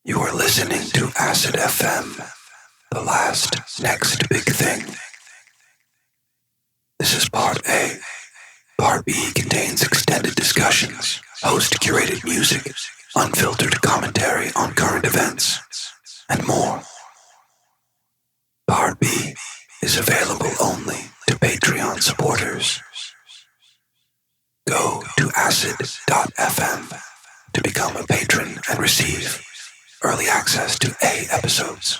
You are listening to Acid FM, the last next big thing. This is Part A. Part B contains extended discussions, host-curated music, unfiltered commentary on current events, and more. Part B is available only to Patreon supporters. Go to acid.fm to become a patron and receive early access to A episodes,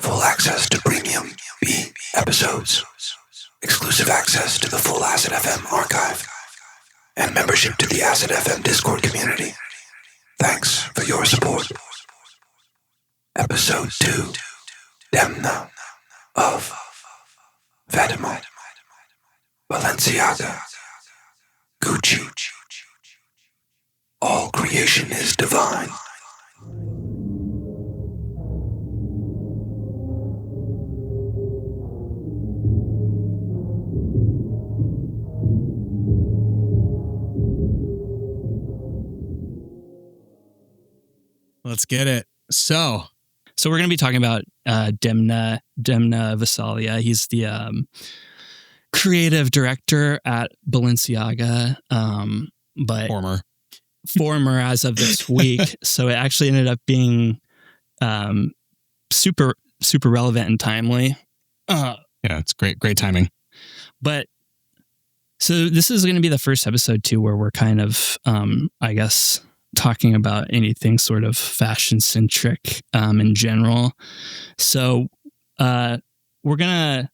full access to premium B episodes, exclusive access to the full Acid FM archive, and membership to the Acid FM Discord community. Thanks for your support. Episode 2, Demna of Vetements, Balenciaga, Gucci. All creation is divine. Let's get it. So we're going to be talking about Demna Gvasalia. He's the creative director at Balenciaga, but former as of this week. So it actually ended up being super relevant and timely. Yeah, it's great timing. But so this is going to be the first episode too, where we're kind of, I guess, talking about anything sort of fashion centric in general. So we're gonna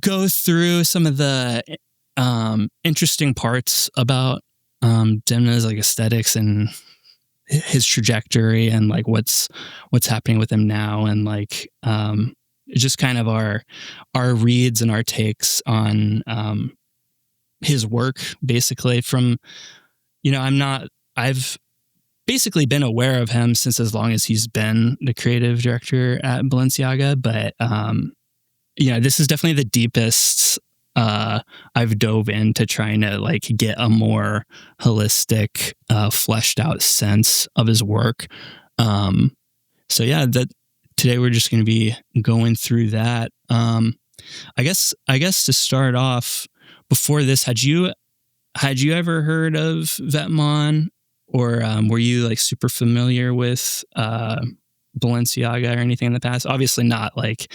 go through some of the interesting parts about Demna's like aesthetics and his trajectory and like what's happening with him now, and like just kind of our reads and our takes on his work, basically. From, I've basically been aware of him since as long as he's been the creative director at Balenciaga. But, this is definitely the deepest I've dove into trying to like get a more holistic, fleshed out sense of his work. Today we're just going to be going through that. I guess to start off, before this, had you ever heard of Vetements? Or were you like super familiar with Balenciaga or anything in the past? Obviously not. Like,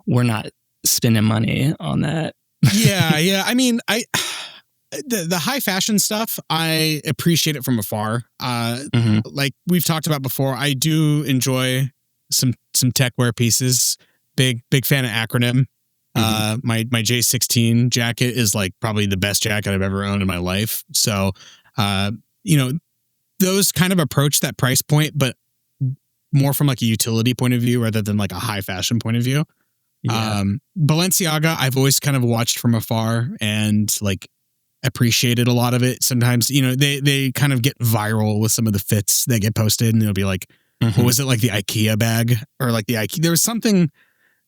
we're not spending money on that. Yeah. I mean, the high fashion stuff, I appreciate it from afar. Like we've talked about before, I do enjoy some techwear pieces. Big fan of Acronym. My J16 jacket is like probably the best jacket I've ever owned in my life. So, those kind of approach that price point, but more from like a utility point of view rather than like a high fashion point of view. Yeah. Balenciaga, I've always kind of watched from afar and like appreciated a lot of it. Sometimes, they kind of get viral with some of the fits that get posted, and it'll be like, what was it, like the IKEA bag or like the IKEA? There was something,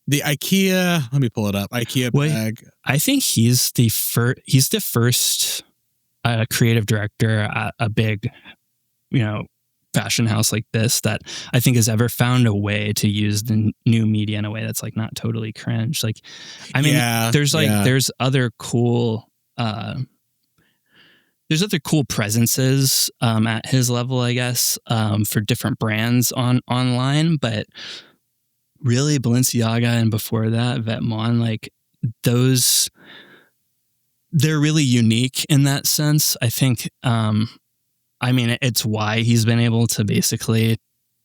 the IKEA, let me pull it up. IKEA bag. I think he's the first creative director at a big, fashion house like this that I think has ever found a way to use the new media in a way that's like not totally cringe. Like, I mean, there's other cool presences at his level, I guess, for different brands online, but really Balenciaga and before that Vetements, like those, they're really unique in that sense. I think, it's why he's been able to basically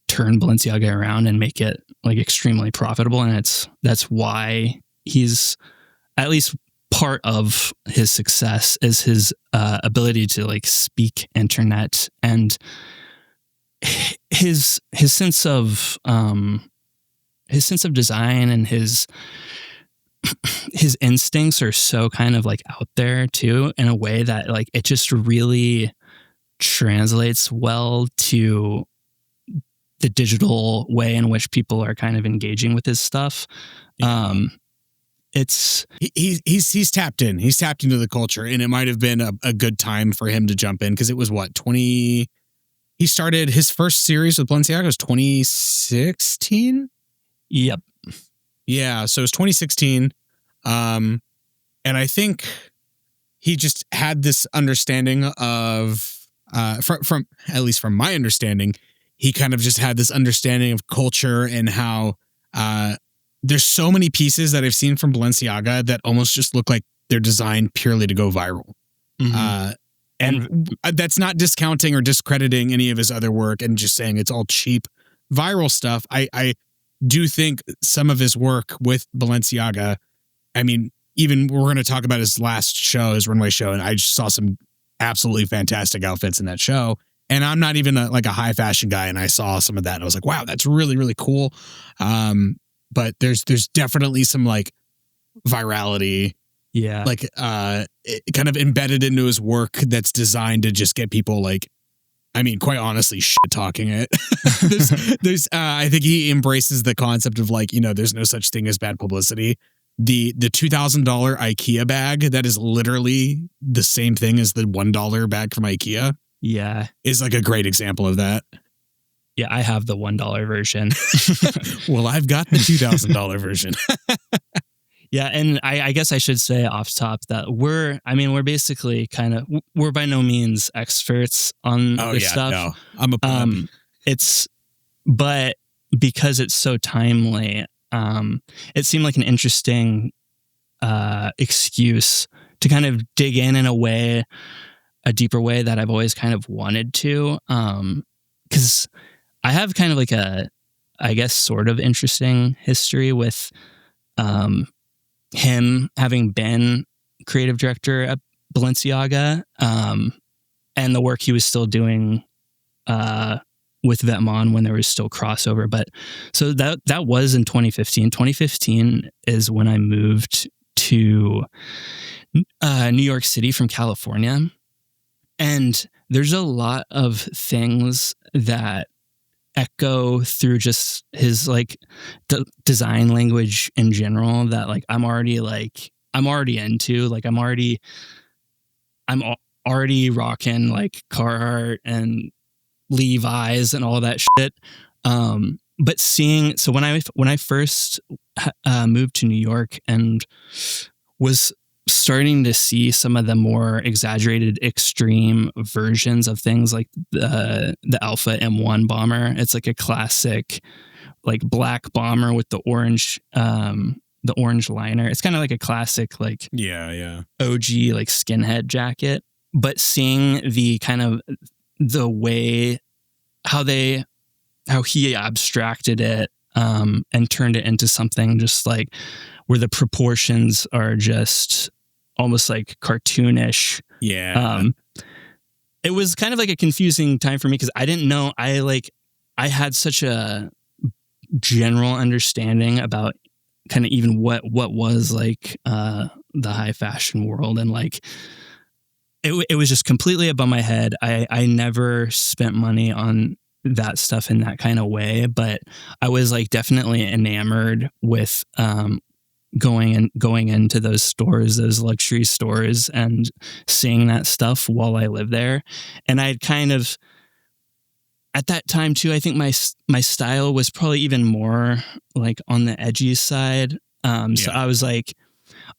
turn Balenciaga around and make it like extremely profitable. And that's why he's, at least part of his success is his ability to like speak internet, and his sense of design and his instincts are so kind of like out there too, in a way that like it just really translates well to the digital way in which people are kind of engaging with his stuff. Yeah. He's tapped in. He's tapped into the culture, and it might have been a good time for him to jump in because it was 20 he started his first series with Balenciaga was 2016. Yep. Yeah, so it was 2016. And I think he just had this understanding of, from at least from my understanding, he kind of just had this understanding of culture and how there's so many pieces that I've seen from Balenciaga that almost just look like they're designed purely to go viral. Mm-hmm. And that's not discounting or discrediting any of his other work and just saying it's all cheap viral stuff. I do think some of his work with Balenciaga, I mean, even we're going to talk about his last show, his runway show, and I just saw some absolutely fantastic outfits in that show. And I'm not even a high fashion guy, and I saw some of that and I was like, wow, that's really, really cool. But there's definitely some like virality, like kind of embedded into his work that's designed to just get people like, I mean, quite honestly, shit talking it. there's I think he embraces the concept of like, you know, there's no such thing as bad publicity. The $2,000 IKEA bag that is literally the same thing as the $1 bag from IKEA. Yeah, is like a great example of that. Yeah, I have the $1 version. Well, I've got the $2,000 version. Yeah, and I guess I should say off top that we're basically we're by no means experts on this stuff. No, I'm a pleb. But because it's so timely, it seemed like an interesting excuse to kind of dig in a deeper way that I've always kind of wanted to. Because I have kind of like I guess sort of interesting history with him having been creative director at Balenciaga, and the work he was still doing with Vetements when there was still crossover. But so that was in 2015. 2015 is when I moved to New York City from California. And there's a lot of things that echo through just his like design language in general that like I'm already into. Like I'm already rocking like Carhartt and Levi's and all that shit. But so when I first moved to New York and was starting to see some of the more exaggerated extreme versions of things like the Alpha M1 bomber. It's like a classic like black bomber with the orange liner. It's kind of like a classic like OG like skinhead jacket. But seeing the kind of the way how he abstracted it and turned it into something just like where the proportions are just almost like cartoonish. Yeah. It was kind of like a confusing time for me because I didn't know I had such a general understanding about kind of even what was like the high fashion world, and like it was just completely above my head. I never spent money on that stuff in that kind of way, but I was like definitely enamored with going into those stores, those luxury stores, and seeing that stuff while I lived there. And I'd kind of at that time too, I think my style was probably even more like on the edgy side. So I was like,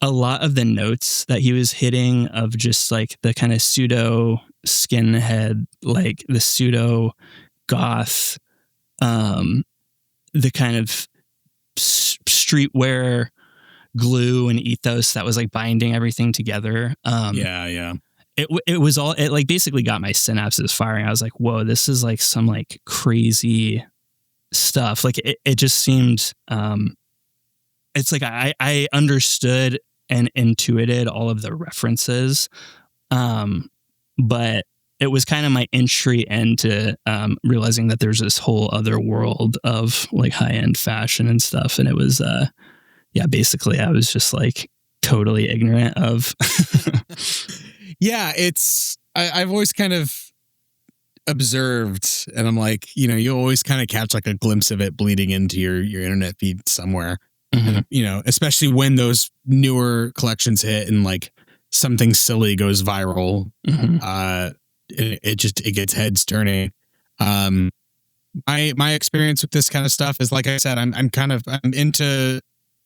a lot of the notes that he was hitting of just like the kind of pseudo skinhead, like the pseudo goth, the kind of streetwear glue and ethos that was like binding everything together. It was all, it like basically got my synapses firing. I was like, whoa, this is like some like crazy stuff. Like it just seemed, it's like I understood and intuited all of the references. But it was kind of my entry into realizing that there's this whole other world of like high-end fashion and stuff. And it was, basically I was just like totally ignorant of. Yeah, I've always kind of observed, and I'm like, you know, you always kind of catch like a glimpse of it bleeding into your internet feed somewhere. Mm-hmm. And, you know, especially when those newer collections hit and like something silly goes viral, mm-hmm. it gets heads turning. My experience with this kind of stuff is, like I said, I'm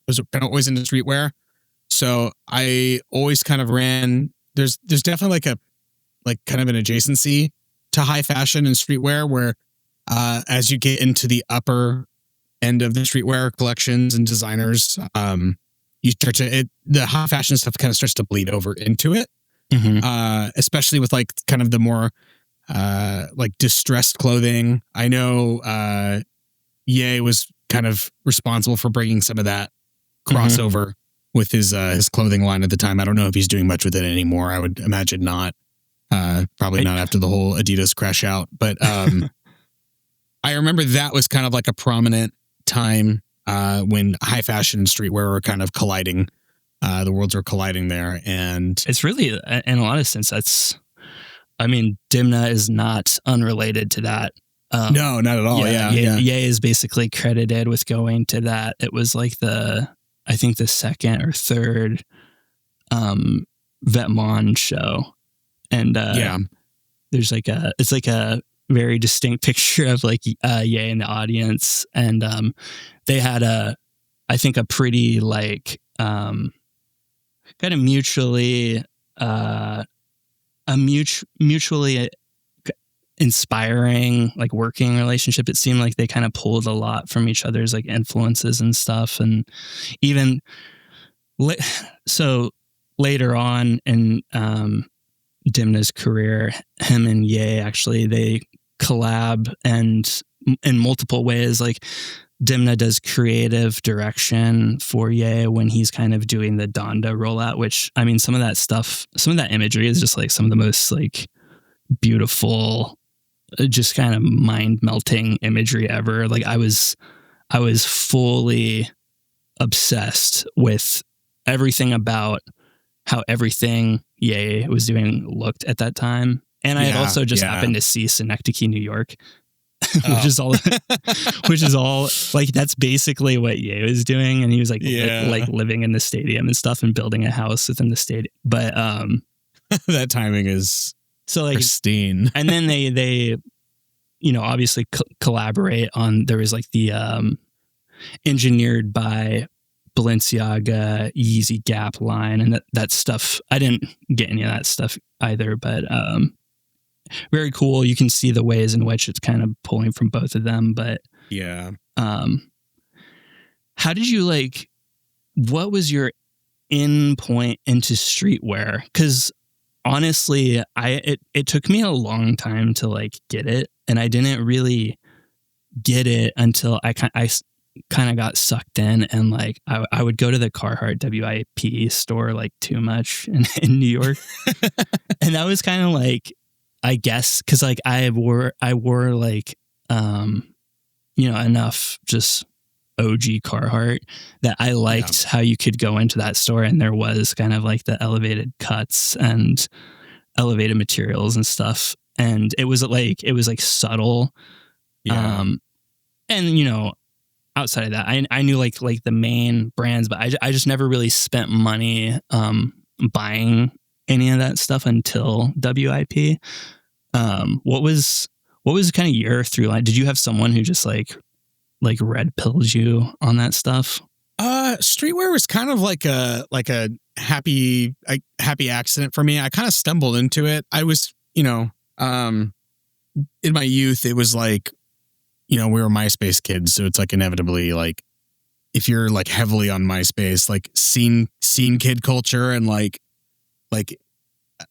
was kind of always into streetwear. So I always kind of ran, there's definitely like kind of an adjacency to high fashion and streetwear where, as you get into the upper end of the streetwear collections and designers, you start to, the high fashion stuff kind of starts to bleed over into it. Especially with like kind of the more, like distressed clothing. I know, Ye was kind of responsible for bringing some of that crossover with his clothing line at the time. I don't know if he's doing much with it anymore. I would imagine not. Probably not after the whole Adidas Crashout. But I remember that was kind of like a prominent time when high fashion and streetwear were kind of colliding. The worlds were colliding there. And it's really, in a lot of sense, Demna is not unrelated to that. No, not at all. Yeah. Ye is basically credited with going to that. It was like I think the second or third Vetements show. And there's it's like a very distinct picture of like Ye in the audience. And they had I think a pretty like kind of mutually inspiring like working relationship. It seemed like they kind of pulled a lot from each other's like influences and stuff. And even so later on in Demna's career, him and Ye actually, they collab and in multiple ways. Like Demna does creative direction for Ye when he's kind of doing the Donda rollout, which some of that imagery is just like some of the most like beautiful, just kind of mind melting imagery ever. Like I was fully obsessed with everything about how everything Ye was doing looked at that time. And I had also just happened to see Synecdoche, New York, which is all like, that's basically what Ye was doing. And he was like, like living in the stadium and stuff and building a house within the stadium. But, that timing is so like pristine. And then they obviously collaborate on, there was like the, engineered by Balenciaga, Yeezy Gap line, and that stuff. I didn't get any of that stuff either, but very cool. You can see the ways in which it's kind of pulling from both of them. But how did you what was your in point into streetwear? Because honestly, it took me a long time to like get it, and I didn't really get it until I kind of got sucked in, and like I would go to the Carhartt WIP store like too much in New York. And that was kind of like, I guess, because like I wore like enough just OG Carhartt that I liked how you could go into that store and there was kind of like the elevated cuts and elevated materials and stuff, and it was like subtle. And outside of that, I knew like the main brands, but I just never really spent money buying any of that stuff until WIP. What was kind of your through line? Did you have someone who just like red pilled you on that stuff? Streetwear was kind of like a happy accident for me. I kind of stumbled into it. I was, in my youth, it was like, we were MySpace kids, so it's like inevitably like if you're like heavily on MySpace, like scene kid culture and like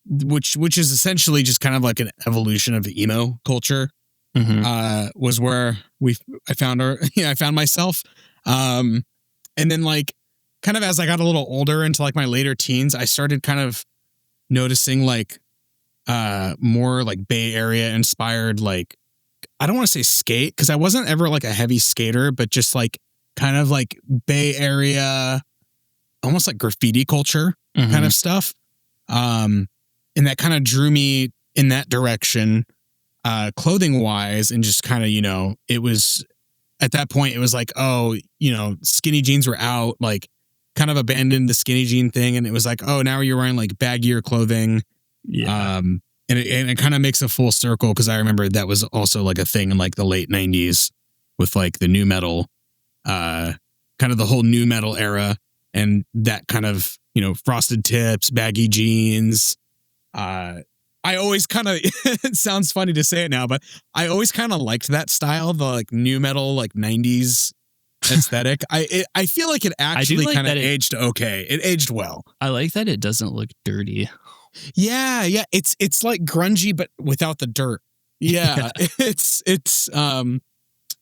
which is essentially just kind of like an evolution of emo culture. Was where I found myself. And then like kind of as I got a little older into like my later teens, I started kind of noticing like more like Bay Area inspired, like, I don't want to say skate because I wasn't ever like a heavy skater, but just like kind of like Bay Area, almost like graffiti culture kind of stuff. And that kind of drew me in that direction, clothing wise, and just kind of, it was at that point, it was like, skinny jeans were out, like kind of abandoned the skinny jean thing. And it was like, oh, now you're wearing like baggier clothing. And it kind of makes a full circle because I remember that was also like a thing in like the late 90s with like the new metal, kind of the whole new metal era, and that kind of, you know, frosted tips, baggy jeans. I always kind of, it sounds funny to say it now, but I always kind of liked that style, the like new metal, like 90s aesthetic. I feel like it actually kind of aged okay. It aged well. I like that it doesn't look dirty. Yeah. It's like grungy, but without the dirt. Yeah.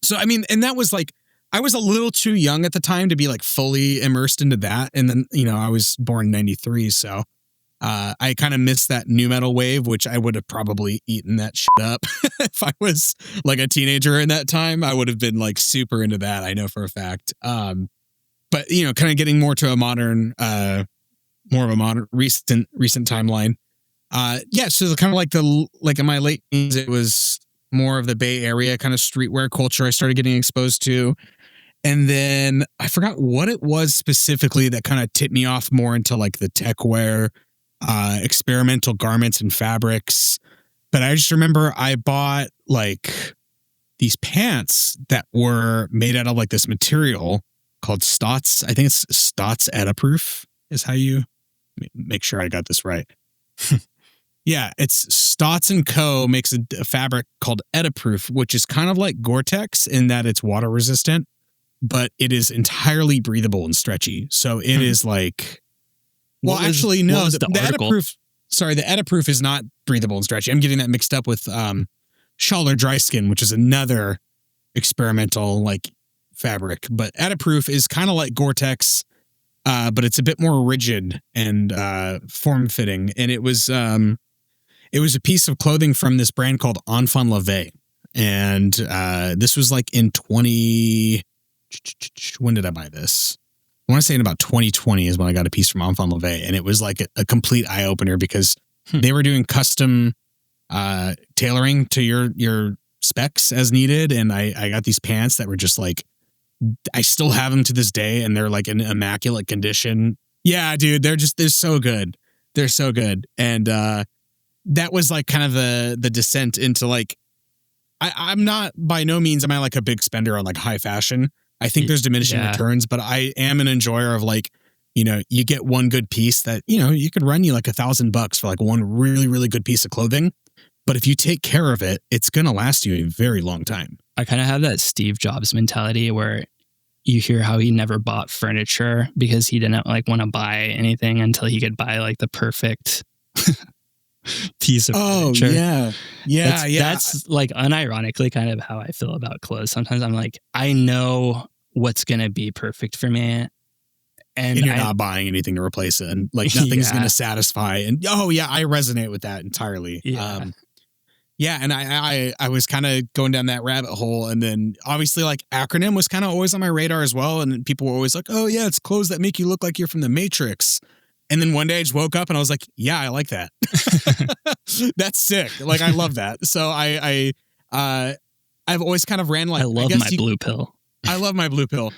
So, I mean, and that was like, I was a little too young at the time to be like fully immersed into that. And then, you know, I was born in 93. So I kind of missed that new metal wave, which I would have probably eaten that shit up. If I was like a teenager in that time, I would have been like super into that. I know for a fact. But, you know, kind of getting more to a modern, recent timeline. So kind of like in my late teens, it was more of the Bay Area kind of streetwear culture I started getting exposed to. And then I forgot what it was specifically that kind of tipped me off more into like the techwear, experimental garments and fabrics. But I just remember I bought like these pants that were made out of like this material called Stotts. I think it's Stotts EtaProof is how you make sure I got this right. Yeah, it's Stotts & Co. makes a fabric called EtaProof, which is kind of like Gore-Tex in that it's water resistant, but it is entirely breathable and stretchy. So it is like, well, actually, no, the EtaProof. Sorry, the EtaProof is not breathable and stretchy. I'm getting that mixed up with Schoeller DrySkin, which is another experimental like fabric. But EtaProof is kind of like Gore-Tex, but it's a bit more rigid and form-fitting. And it was a piece of clothing from this brand called Enfant Levé. And this was like in when did I buy this? I want to say in about 2020 is when I got a piece from Enfant Levé. And it was like a complete eye-opener because they were doing custom tailoring to your specs as needed. And I got these pants that were just like, I still have them to this day and they're like in immaculate condition. Yeah, dude, they're so good. They're so good. And that was like kind of the descent into like, I'm not, by no means am I like a big spender on like high fashion. I think there's diminishing returns, but I am an enjoyer of like, you know, you get one good piece that, you know, you could run you like $1,000 for like one really, really good piece of clothing. But if you take care of it, it's going to last you a very long time. I kind of have that Steve Jobs mentality where you hear how he never bought furniture because he didn't like want to buy anything until he could buy like the perfect piece of furniture. Yeah. That's like unironically kind of how I feel about clothes. Sometimes I'm like, I know what's going to be perfect for me. And you're not buying anything to replace it. And like nothing's going to satisfy. And I resonate with that entirely. Yeah. And I was kind of going down that rabbit hole. And then obviously like acronym was kind of always on my radar as well. And people were always like, oh yeah, it's clothes that make you look like you're from the Matrix. And then one day I just woke up and I was like, yeah, I like that. That's sick. Like, I love that. So I've always kind of ran like, I love my blue pill. I love my blue pill.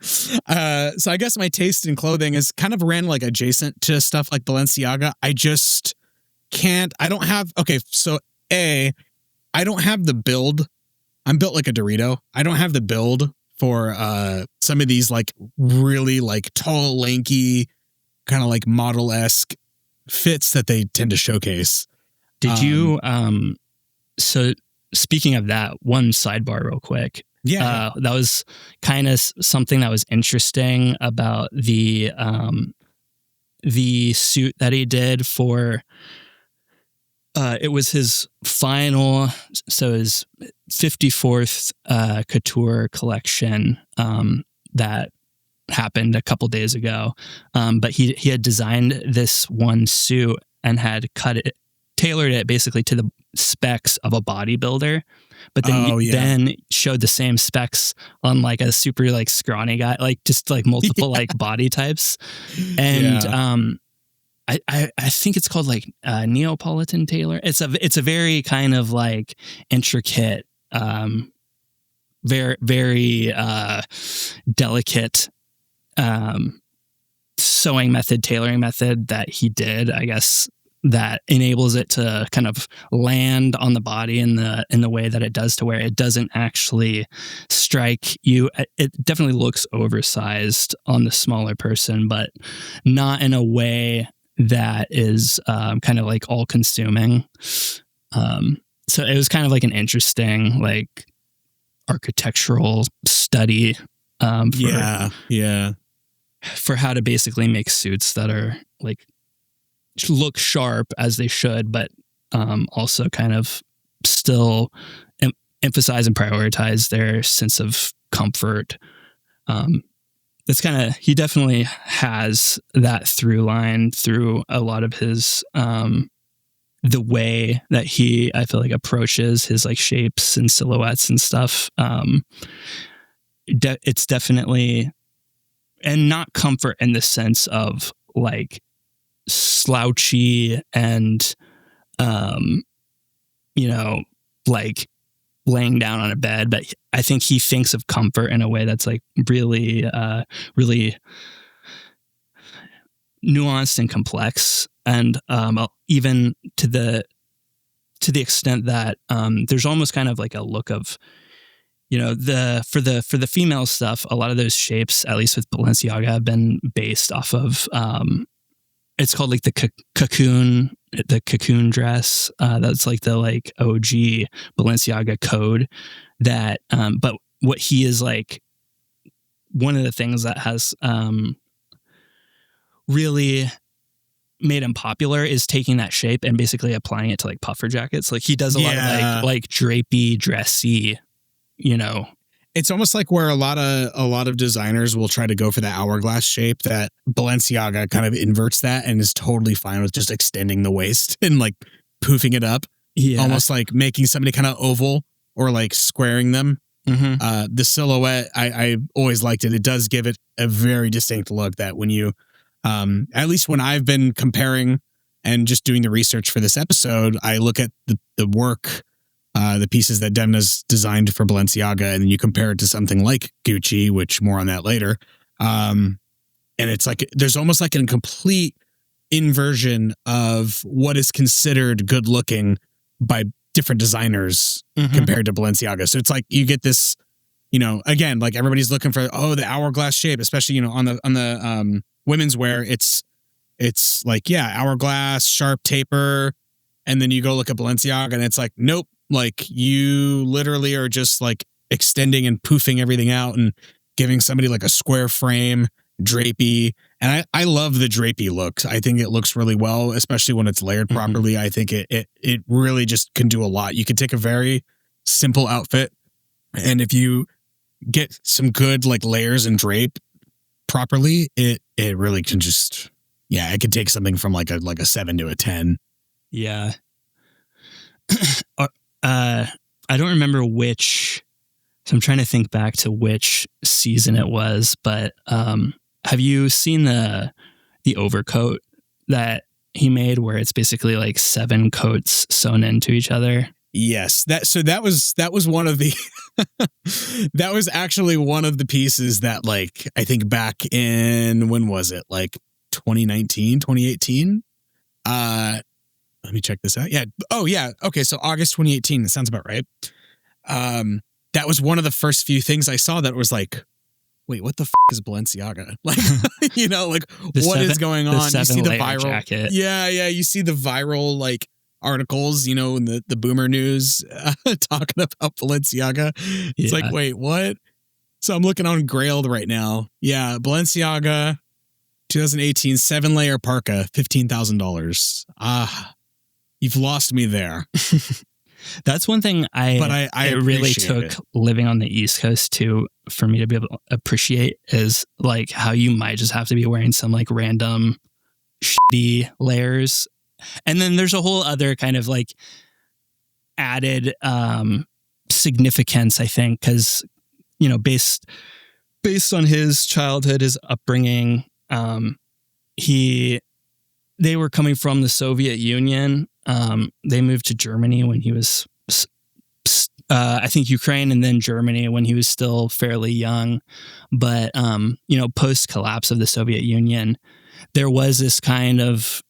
So I guess my taste in clothing is kind of ran like adjacent to stuff like Balenciaga. I just can't, I don't have the build. I'm built like a Dorito. I don't have the build for some of these like really like tall, lanky, kind of like model-esque fits that they tend to showcase. Did you, so speaking of that, one sidebar real quick. Yeah. That was kind of something that was interesting about the suit that he did for, it was his final, so his 54th Couture collection that happened a couple days ago. But he had designed this one suit and had tailored it basically to the specs of a bodybuilder. But then then showed the same specs on like a super like scrawny guy, like just like multiple like body types. And I think it's called like Neapolitan tailor. It's a very kind of like intricate, very very delicate sewing method, tailoring method that he did, I guess, that enables it to kind of land on the body in the way that it does, to where it doesn't actually strike you. It definitely looks oversized on the smaller person, but not in a way that is kind of like all consuming. So it was kind of like an interesting like architectural study for how to basically make suits that are like look sharp as they should, but also kind of still emphasize and prioritize their sense of comfort. It's kind of, he definitely has that through line through a lot of his the way that he, I feel like, approaches his like shapes and silhouettes and stuff. It's definitely, and not comfort in the sense of like slouchy and like laying down on a bed, but I think he thinks of comfort in a way that's like really really nuanced and complex, and even to the extent that there's almost kind of like a look of, for the female stuff, a lot of those shapes, at least with Balenciaga, have been based off of it's called like the cocoon dress. That's like the like OG Balenciaga code. That, but what he is like, one of the things that has really made him popular is taking that shape and basically applying it to like puffer jackets. Like he does a lot of like drapey, dressy, It's almost like where a lot of designers will try to go for the hourglass shape, that Balenciaga kind of inverts that and is totally fine with just extending the waist and like poofing it up. Yeah. Almost like making somebody kind of oval or like squaring them. Mm-hmm. The silhouette, I always liked it. It does give it a very distinct look that when you, at least when I've been comparing and just doing the research for this episode, I look at the work, the pieces that Demna's designed for Balenciaga, and then you compare it to something like Gucci, which more on that later. And it's like, there's almost like a complete inversion of what is considered good looking by different designers compared to Balenciaga. So it's like, you get this, again, like everybody's looking for, the hourglass shape, especially, on the women's wear. It's like, hourglass, sharp taper. And then you go look at Balenciaga and it's like, nope. Like you literally are just like extending and poofing everything out and giving somebody like a square frame, drapey. And I love the drapey looks. I think it looks really well, especially when it's layered properly. I think it really just can do a lot. You can take a very simple outfit, and if you get some good like layers and drape properly, it really can just, it could take something from like a 7 to a 10. Yeah. I don't remember which, so I'm trying to think back to which season it was, but have you seen the overcoat that he made where it's basically like 7 coats sewn into each other? Yes. That was one of the, that was actually one of the pieces that, like, I think back in, when was it? Like 2019, 2018? Let me check this out. Yeah. Oh, yeah. Okay. So August 2018. That sounds about right. That was one of the first few things I saw that was like, wait, what the is Balenciaga? Like, like what is going on? You see the viral jacket. Yeah. You see the viral like articles, in the boomer news talking about Balenciaga. It's like, wait, what? So I'm looking on Grailed right now. Yeah. Balenciaga 2018 7-layer parka, $15,000. You've lost me there. That's one thing I really took living on the East Coast too, for me to be able to appreciate, is like how you might just have to be wearing some like random shitty layers. And then there's a whole other kind of like added significance, I think, because, based on his childhood, his upbringing, they were coming from the Soviet Union. They moved to Germany when he was, I think Ukraine and then Germany when he was still fairly young. But, post collapse of the Soviet Union, there was this kind of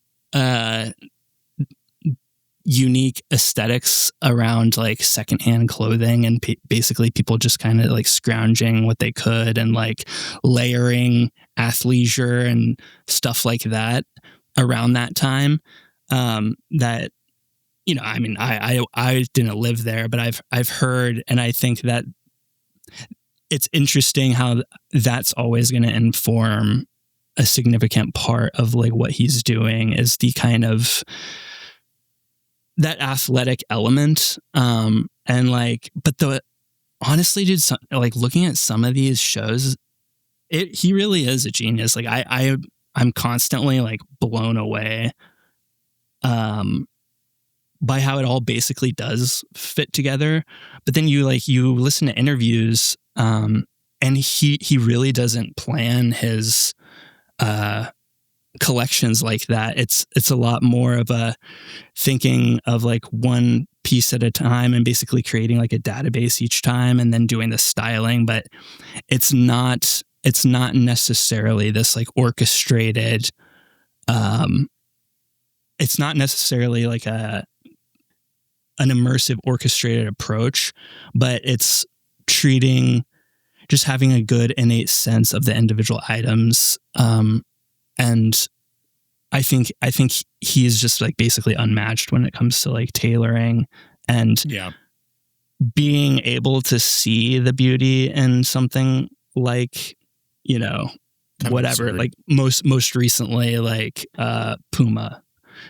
unique aesthetics around like secondhand clothing, and basically people just kind of like scrounging what they could and like layering athleisure and stuff like that around that time. That, you know, I mean, I didn't live there, but I've heard, and I think that it's interesting how that's always going to inform a significant part of like what he's doing, is the kind of that athletic element. And like, but honestly, dude, like looking at some of these shows, he really is a genius. Like I'm constantly like blown away, by how it all basically does fit together. But then you listen to interviews, and he really doesn't plan his, collections like that. It's a lot more of a thinking of like one piece at a time and basically creating like a database each time and then doing the styling. But it's not necessarily this like orchestrated, it's not necessarily like an immersive orchestrated approach, but it's just having a good innate sense of the individual items. And I think he's just like basically unmatched when it comes to like tailoring and being able to see the beauty in something like, you know, whatever, like most recently, like, Puma.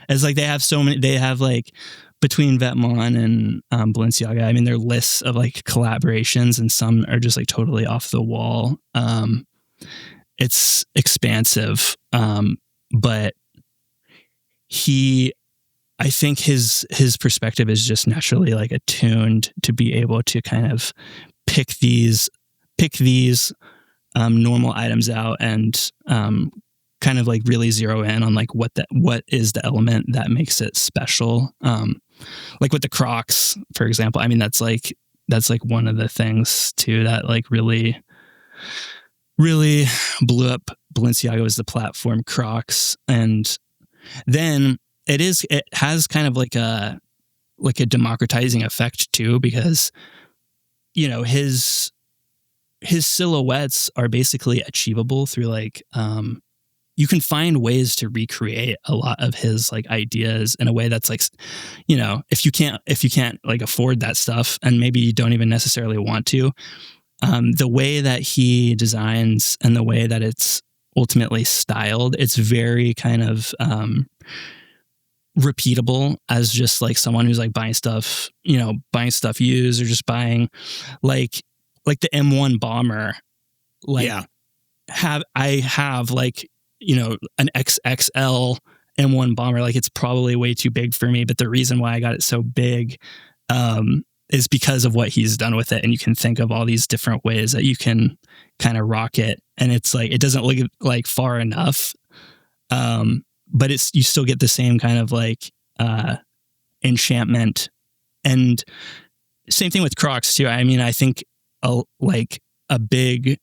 It's like they have like between Vetements and Balenciaga, I mean, their lists of like collaborations, and some are just like totally off the wall. It's expansive, but I think his perspective is just naturally like attuned to be able to kind of pick these normal items out and kind of like really zero in on like what is the element that makes it special. Like with the Crocs, for example, I mean, that's like one of the things too that like really blew up Balenciaga, was the platform Crocs. And then it has kind of like a democratizing effect too, because, you know, his silhouettes are basically achievable through like, you can find ways to recreate a lot of his like ideas in a way that's like, you know, if you can't like afford that stuff, and maybe you don't even necessarily want to, the way that he designs and the way that it's ultimately styled, it's very kind of repeatable as just like someone who's like buying stuff used, or just buying like the M1 bomber. Like, I have like, you know, an XXL M1 bomber. Like, it's probably way too big for me, but the reason why I got it so big is because of what he's done with it. And you can think of all these different ways that you can kind of rock it, and it's like it doesn't look like far enough, but you still get the same kind of like enchantment. And same thing with Crocs too. I mean, I think a big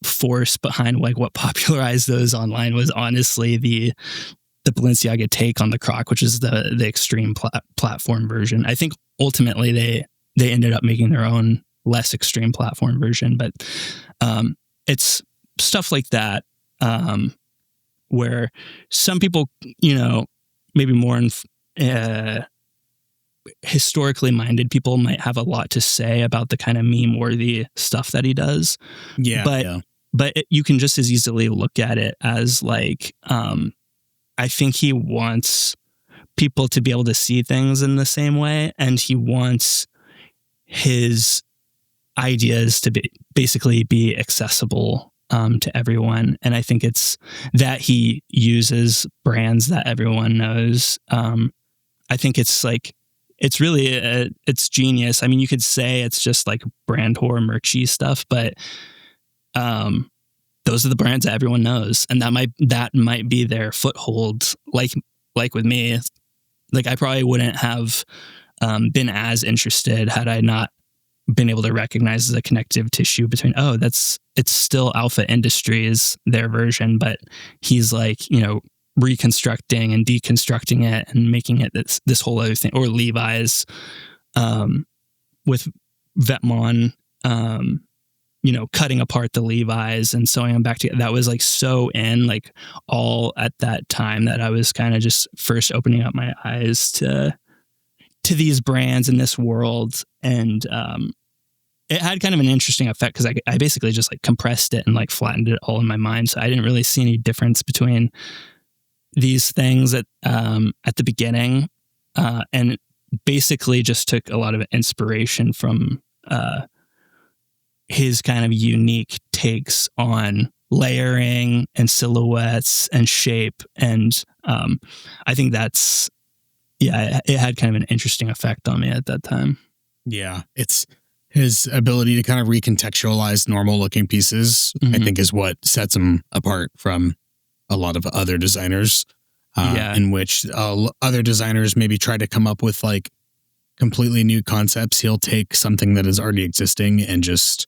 force behind like what popularized those online was honestly the Balenciaga take on the Croc, which is the extreme platform version. I think ultimately they ended up making their own less extreme platform version, but it's stuff like that, where some people, you know, maybe more historically minded people might have a lot to say about the kind of meme worthy stuff that he does. But you can just as easily look at it as like, I think he wants people to be able to see things in the same way, and he wants his ideas to basically be accessible to everyone. And I think it's that he uses brands that everyone knows. I think it's like, it's really, it's genius. I mean, you could say it's just like brand whore merchy stuff, but those are the brands that everyone knows. And that might be their foothold. Like with me, like I probably wouldn't have been as interested had I not been able to recognize the connective tissue between, it's still Alpha Industries, their version, but he's like, you know, reconstructing and deconstructing it and making it this whole other thing. Or Levi's with Vetements, cutting apart the Levi's and sewing them back together. That was like so in, like, all at that time that I was kind of just first opening up my eyes to these brands in this world. And it had kind of an interesting effect because I basically just like compressed it and like flattened it all in my mind. So I didn't really see any difference between these things at the beginning, and basically just took a lot of inspiration from his kind of unique takes on layering and silhouettes and shape. And I think that's, it had kind of an interesting effect on me at that time. Yeah, it's his ability to kind of recontextualize normal looking pieces, I think, is what sets him apart from a lot of other designers, in which other designers maybe try to come up with like completely new concepts. He'll take something that is already existing and just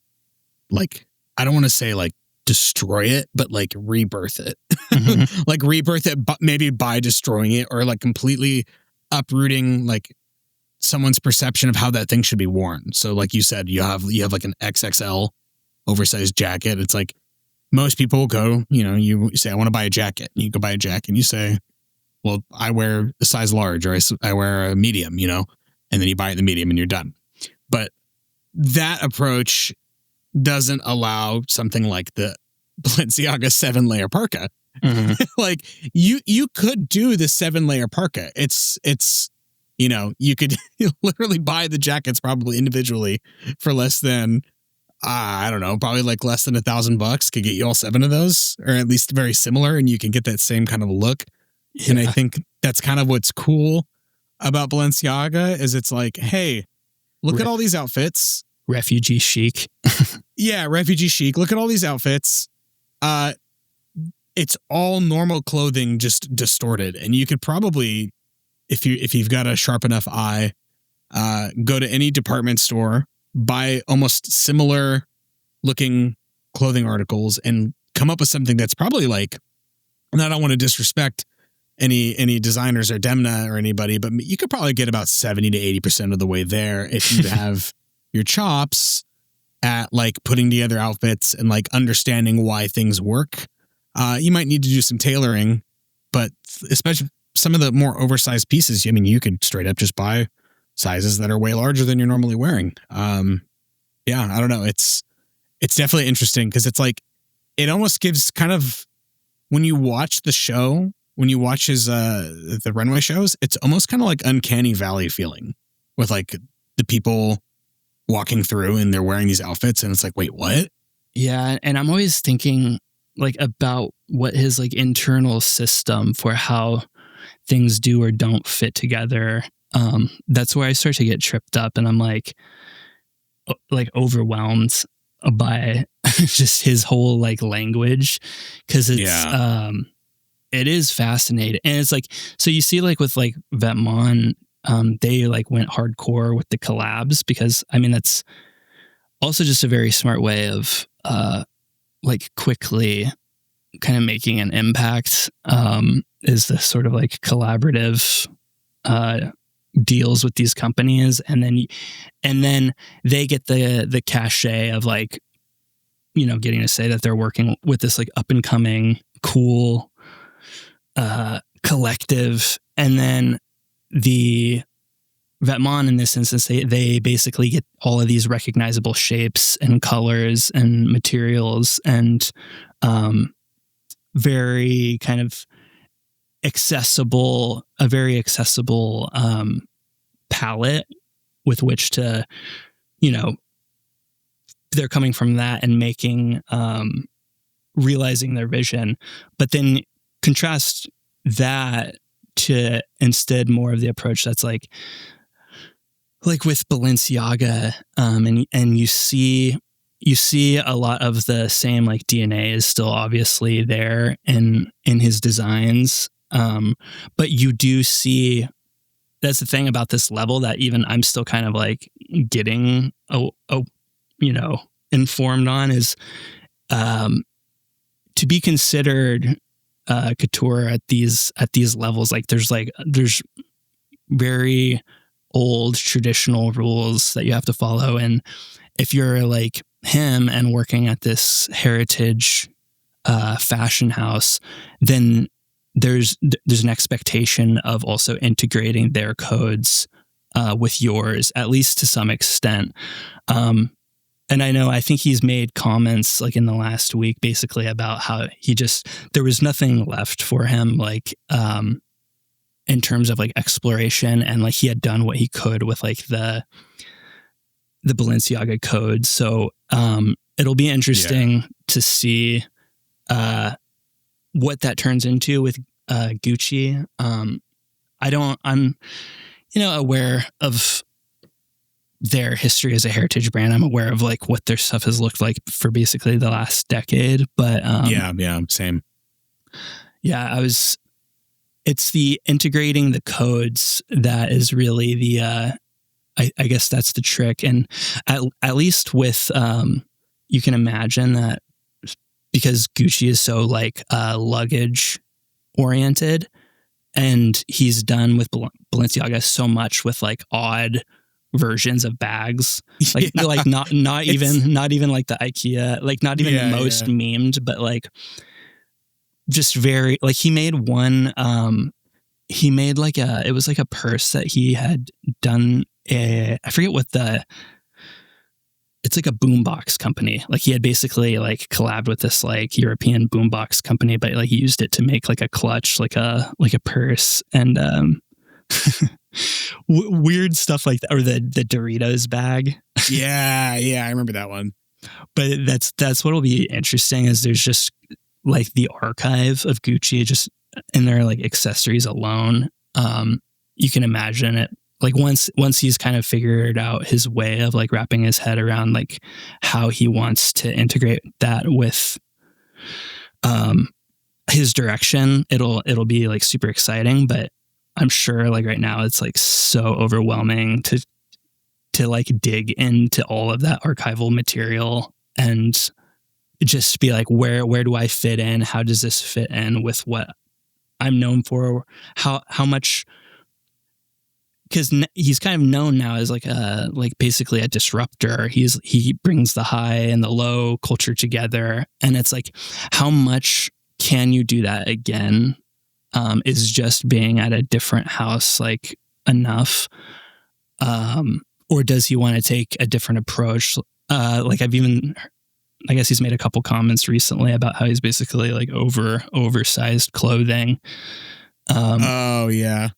like, I don't want to say like destroy it, but like rebirth it, like rebirth it, but maybe by destroying it or like completely uprooting like someone's perception of how that thing should be worn. So like you said, you have like an XXL oversized jacket. It's like most people go, you say, I want to buy a jacket. And you go buy a jacket and you say, well, I wear a size large or I wear a medium, and then you buy the medium and you're done. But that approach doesn't allow something like the Balenciaga 7-layer parka. Like you could do the 7-layer parka. It's you could literally buy the jackets probably individually for less than, I don't know, probably like less than $1,000 could get you all 7 of those, or at least very similar, and you can get that same kind of look. Yeah. And I think that's kind of what's cool about Balenciaga is it's like, hey, look at all these outfits. Refugee chic. Yeah, refugee chic. Look at all these outfits. It's all normal clothing, just distorted. And you could probably, if you've got a sharp enough eye, go to any department store, buy almost similar looking clothing articles, and come up with something that's probably like, and I don't want to disrespect any designers or Demna or anybody, but you could probably get about 70 to 80% of the way there if you have your chops at like putting together outfits and like understanding why things work. You might need to do some tailoring, but especially some of the more oversized pieces, you could straight up just buy sizes that are way larger than you're normally wearing. I don't know. It's definitely interesting because it's like, it almost gives kind of, when you watch the show, when you watch his, the runway shows, it's almost kind of like uncanny valley feeling with like the people walking through and they're wearing these outfits and it's like, wait, what? Yeah. And I'm always thinking like about what his like internal system for how things do or don't fit together. That's where I start to get tripped up and I'm like overwhelmed by just his whole like language. Cause it's, it is fascinating. And it's like, so you see like with like Vetements, they like went hardcore with the collabs because that's also just a very smart way of like quickly kind of making an impact, is this sort of like collaborative deals with these companies, and then they get the cachet of like, getting to say that they're working with this like up and coming cool collective. And then the Vetements in this instance, they basically get all of these recognizable shapes and colors and materials and very kind of accessible palette with which to, they're coming from that and making, realizing their vision. But then contrast that to instead more of the approach that's like with Balenciaga, and you see a lot of the same like DNA is still obviously there in his designs, but you do see, that's the thing about this level that even I'm still kind of like getting informed on is to be considered couture at these levels. Like there's very old traditional rules that you have to follow, and if you're like him and working at this heritage fashion house, then there's an expectation of also integrating their codes with yours, at least to some extent. And I think he's made comments like in the last week, basically about how there was nothing left for him, like, in terms of like exploration, and like he had done what he could with like the Balenciaga code. So, it'll be interesting to see, what that turns into with, Gucci. I'm, aware of their history as a heritage brand. I'm aware of like what their stuff has looked like for basically the last decade, but same. Yeah, it's the integrating the codes that is really the I guess that's the trick. And at least with you can imagine that because Gucci is so like luggage oriented, and he's done with Balenciaga so much with like odd versions of bags, like like not even like the IKEA, like not even the most memed, but like just very like he made like it was like a purse that he had done. I forget what it's like a boombox company. Like he had basically like collabed with this like European boombox company, but like he used it to make like a clutch, like a purse, and weird stuff like that, or the Doritos bag. Yeah, I remember that one. But that's what'll be interesting, is there's just like the archive of Gucci just in their like accessories alone. You can imagine it like once he's kind of figured out his way of like wrapping his head around like how he wants to integrate that with his direction, it'll be like super exciting. But I'm sure like right now it's like so overwhelming to like dig into all of that archival material and just be like, where do I fit in? How does this fit in with what I'm known for? How much, because he's kind of known now as like basically a disruptor. He brings the high and the low culture together, and it's like, how much can you do that again? Is just being at a different house like enough, or does he want to take a different approach? Like I guess he's made a couple comments recently about how he's basically like oversized clothing. Oh yeah.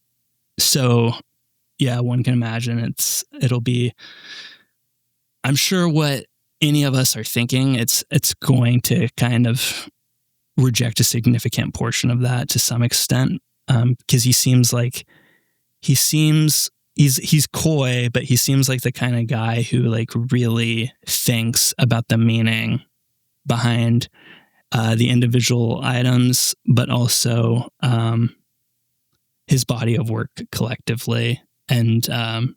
So yeah, one can imagine it'll be, I'm sure what any of us are thinking, it's going to kind of reject a significant portion of that to some extent. Because he seems like he's coy, but he seems like the kind of guy who like really thinks about the meaning behind the individual items, but also his body of work collectively. And I'm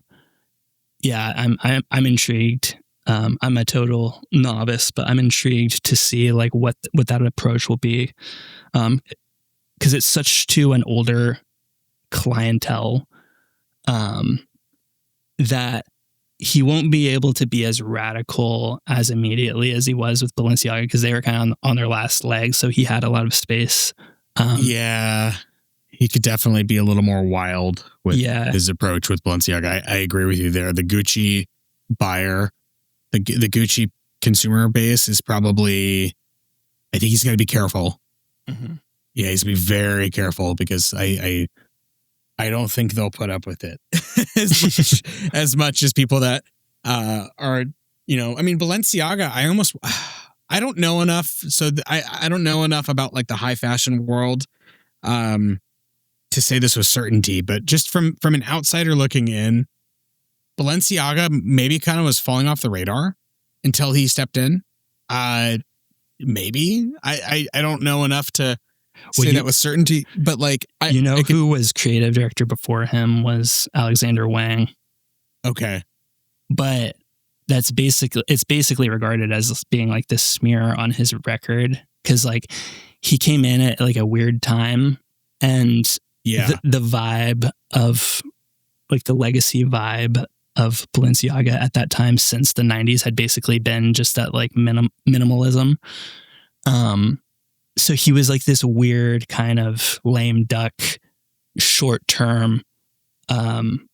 intrigued. I'm a total novice, but I'm intrigued to see like what that approach will be, because it's such to an older clientele that he won't be able to be as radical as immediately as he was with Balenciaga, because they were kind of on their last leg, so he had a lot of space. Yeah, he could definitely be a little more wild with his approach with Balenciaga. I agree with you there. The Gucci buyer, the Gucci consumer base is probably, I think he's going to be careful. Mm-hmm. Yeah, he's going to be very careful, because I don't think they'll put up with it as much as people that are, I mean, Balenciaga, I don't know enough. So I don't know enough about like the high fashion world to say this with certainty, but just from an outsider looking in, Balenciaga maybe kind of was falling off the radar until he stepped in. Maybe I don't know enough to say that with certainty, but like who was creative director before him was Alexander Wang. Okay, but it's basically regarded as being like this smear on his record, because like he came in at like a weird time, and the vibe of like the legacy vibe of Balenciaga at that time since the 90s had basically been just that like minimalism. So he was like this weird kind of lame duck, short term, kind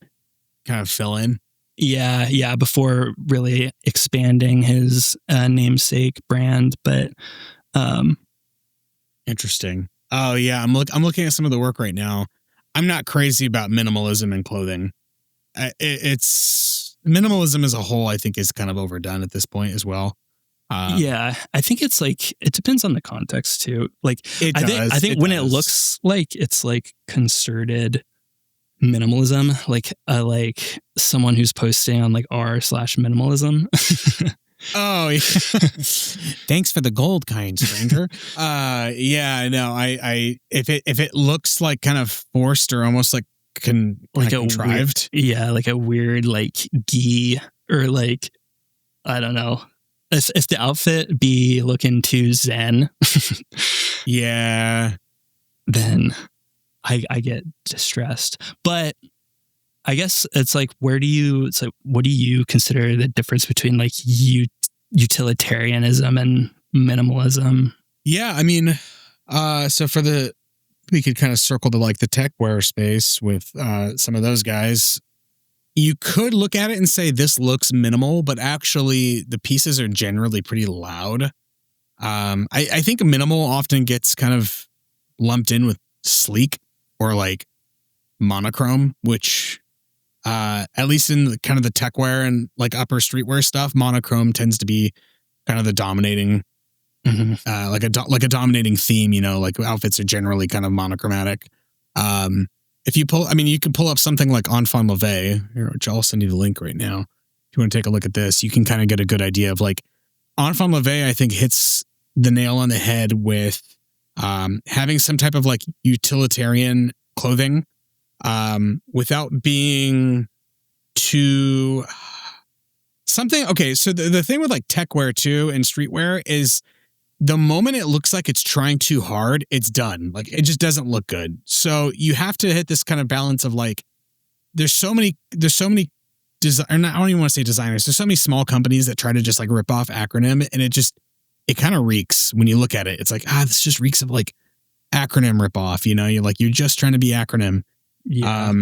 of fill in. Yeah. Before really expanding his namesake brand, but interesting. Oh yeah, I'm looking at some of the work right now. I'm not crazy about minimalism in clothing. It's minimalism as a whole, I think, is kind of overdone at this point as well. Yeah, I think it's like it depends on the context too. Like I think when it looks like it's like concerted minimalism, like someone who's posting on like r/minimalism. Oh, yeah. Thanks for the gold, kind stranger. Yeah, no, I if it looks like kind of forced or almost like contrived, like a weird like gi or like I don't know. If the outfit be looking too zen, yeah, then I get distressed. But I guess it's like, what do you consider the difference between like utilitarianism and minimalism? Yeah, I mean, so we could kind of circle to like the techwear space with some of those guys. You could look at it and say this looks minimal, but actually the pieces are generally pretty loud. I think minimal often gets kind of lumped in with sleek or like monochrome, which at least in the, kind of the techwear and like upper streetwear stuff, monochrome tends to be kind of the dominating, like a dominating theme. You know, like outfits are generally kind of monochromatic. If you you can pull up something like Enfant Levé, which I'll send you the link right now. If you want to take a look at this, you can kind of get a good idea of like Enfant Levé, I think hits the nail on the head with having some type of like utilitarian clothing without being too something. Okay, so the thing with like techwear too and streetwear is the moment it looks like it's trying too hard, it's done. Like it just doesn't look good. So you have to hit this kind of balance of like, there's so many I don't even want to say designers. There's so many small companies that try to just like rip off acronym, and it kind of reeks when you look at it. It's like, this just reeks of like acronym rip off, you know, you're just trying to be acronym. Yeah.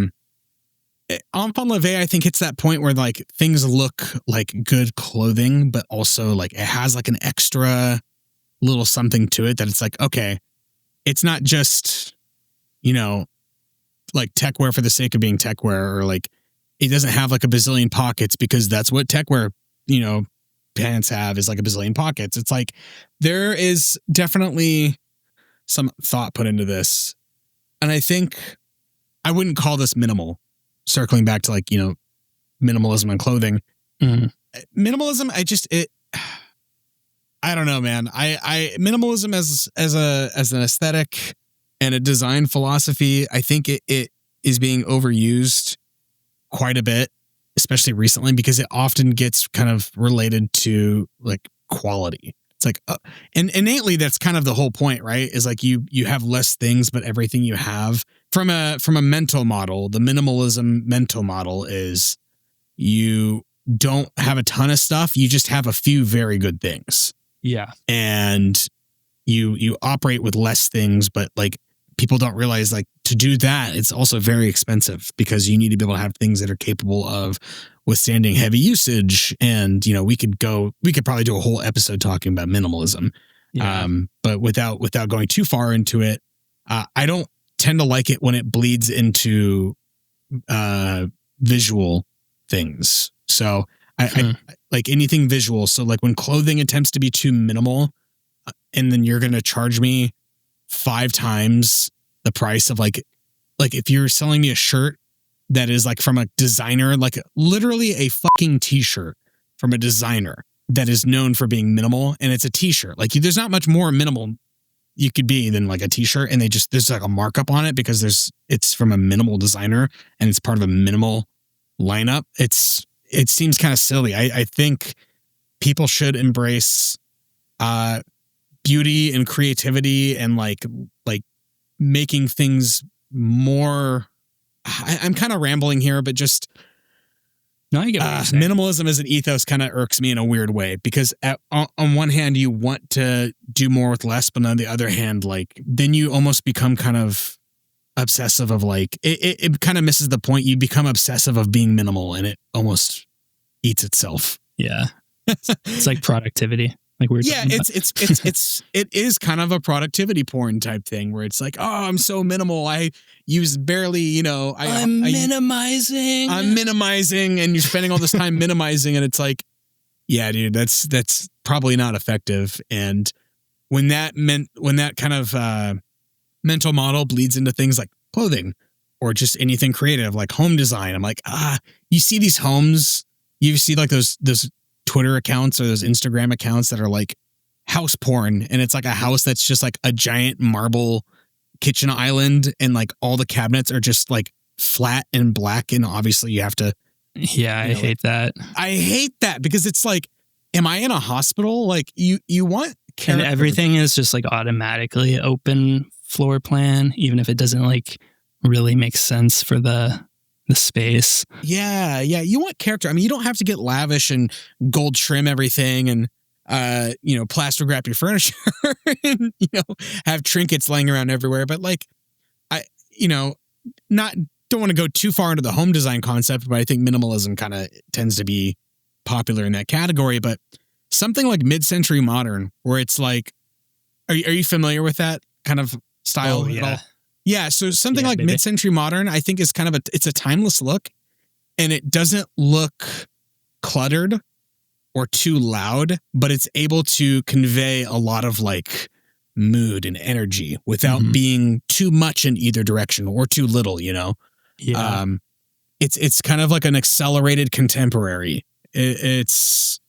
Enfant Levé, I think hits that point where like things look like good clothing, but also like it has like an extra little something to it that it's like, okay, it's not just, you know, like techwear for the sake of being techwear, or like it doesn't have like a bazillion pockets because that's what techwear, you know, pants have, is like a bazillion pockets. It's like there is definitely some thought put into this. And I think I wouldn't call this minimal, circling back to like, you know, minimalism and clothing. Minimalism, I don't know, man. I minimalism as an aesthetic and a design philosophy, I think it is being overused quite a bit, especially recently, because it often gets kind of related to like quality. It's like, and innately that's kind of the whole point, right? Is like you have less things, but everything you have from a mental model, the minimalism mental model is you don't have a ton of stuff. You just have a few very good things. Yeah. And you operate with less things, but like people don't realize like to do that, it's also very expensive because you need to be able to have things that are capable of withstanding heavy usage. And, you know, we could probably do a whole episode talking about minimalism. Yeah. But without going too far into it, I don't tend to like it when it bleeds into visual things. So I like anything visual. So like when clothing attempts to be too minimal, and then you're going to charge me 5 times the price of like if you're selling me a shirt that is like from a designer, like literally a fucking t-shirt from a designer that is known for being minimal, and it's a t-shirt. Like there's not much more minimal you could be than like a t-shirt, and there's like a markup on it because it's from a minimal designer and it's part of a minimal lineup. It seems kind of silly. I think people should embrace beauty and creativity and like making things more. I'm kind of rambling here, but just no, I get what you're saying. Minimalism as an ethos kind of irks me in a weird way because on one hand you want to do more with less, but on the other hand, like then you almost become kind of obsessive of like it kind of misses the point. You become obsessive of being minimal, and it almost eats itself. Yeah, it's like productivity. Like we're it is kind of a productivity porn type thing where it's like, oh, I'm so minimal. I use barely, I'm minimizing, and you're spending all this time minimizing, and it's like, yeah, dude, that's probably not effective. And when that kind of mental model bleeds into things like clothing or just anything creative like home design, I'm like, you see these homes, you see like those Twitter accounts or those Instagram accounts that are like house porn, and it's like a house that's just like a giant marble kitchen island, and like all the cabinets are just like flat and black, and obviously you have to. Yeah, I hate that. I hate that because it's like, am I in a hospital? Like you want character. And everything is just like automatically open floor plan, even if it doesn't like really make sense for the space. Yeah. You want character. I mean, you don't have to get lavish and gold trim everything and, plastic wrap your furniture and, have trinkets laying around everywhere. But like, don't want to go too far into the home design concept, but I think minimalism kind of tends to be popular in that category. But something like mid-century modern, where it's like, are you familiar with that kind of style? Oh, yeah. Yeah, so something like mid-century modern, I think is kind of it's a timeless look, and it doesn't look cluttered or too loud, but it's able to convey a lot of like mood and energy without being too much in either direction or too little, Yeah. It's kind of like an accelerated contemporary. That's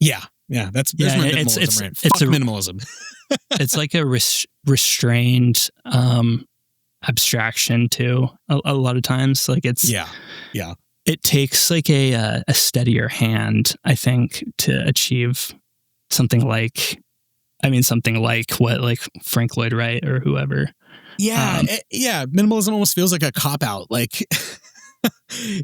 my minimalism rant. Fuck minimalism. It's like a restrained abstraction too. A lot of times, like it's it takes like a steadier hand, I think, to achieve something like what like Frank Lloyd Wright or whoever. Minimalism almost feels like a cop out, like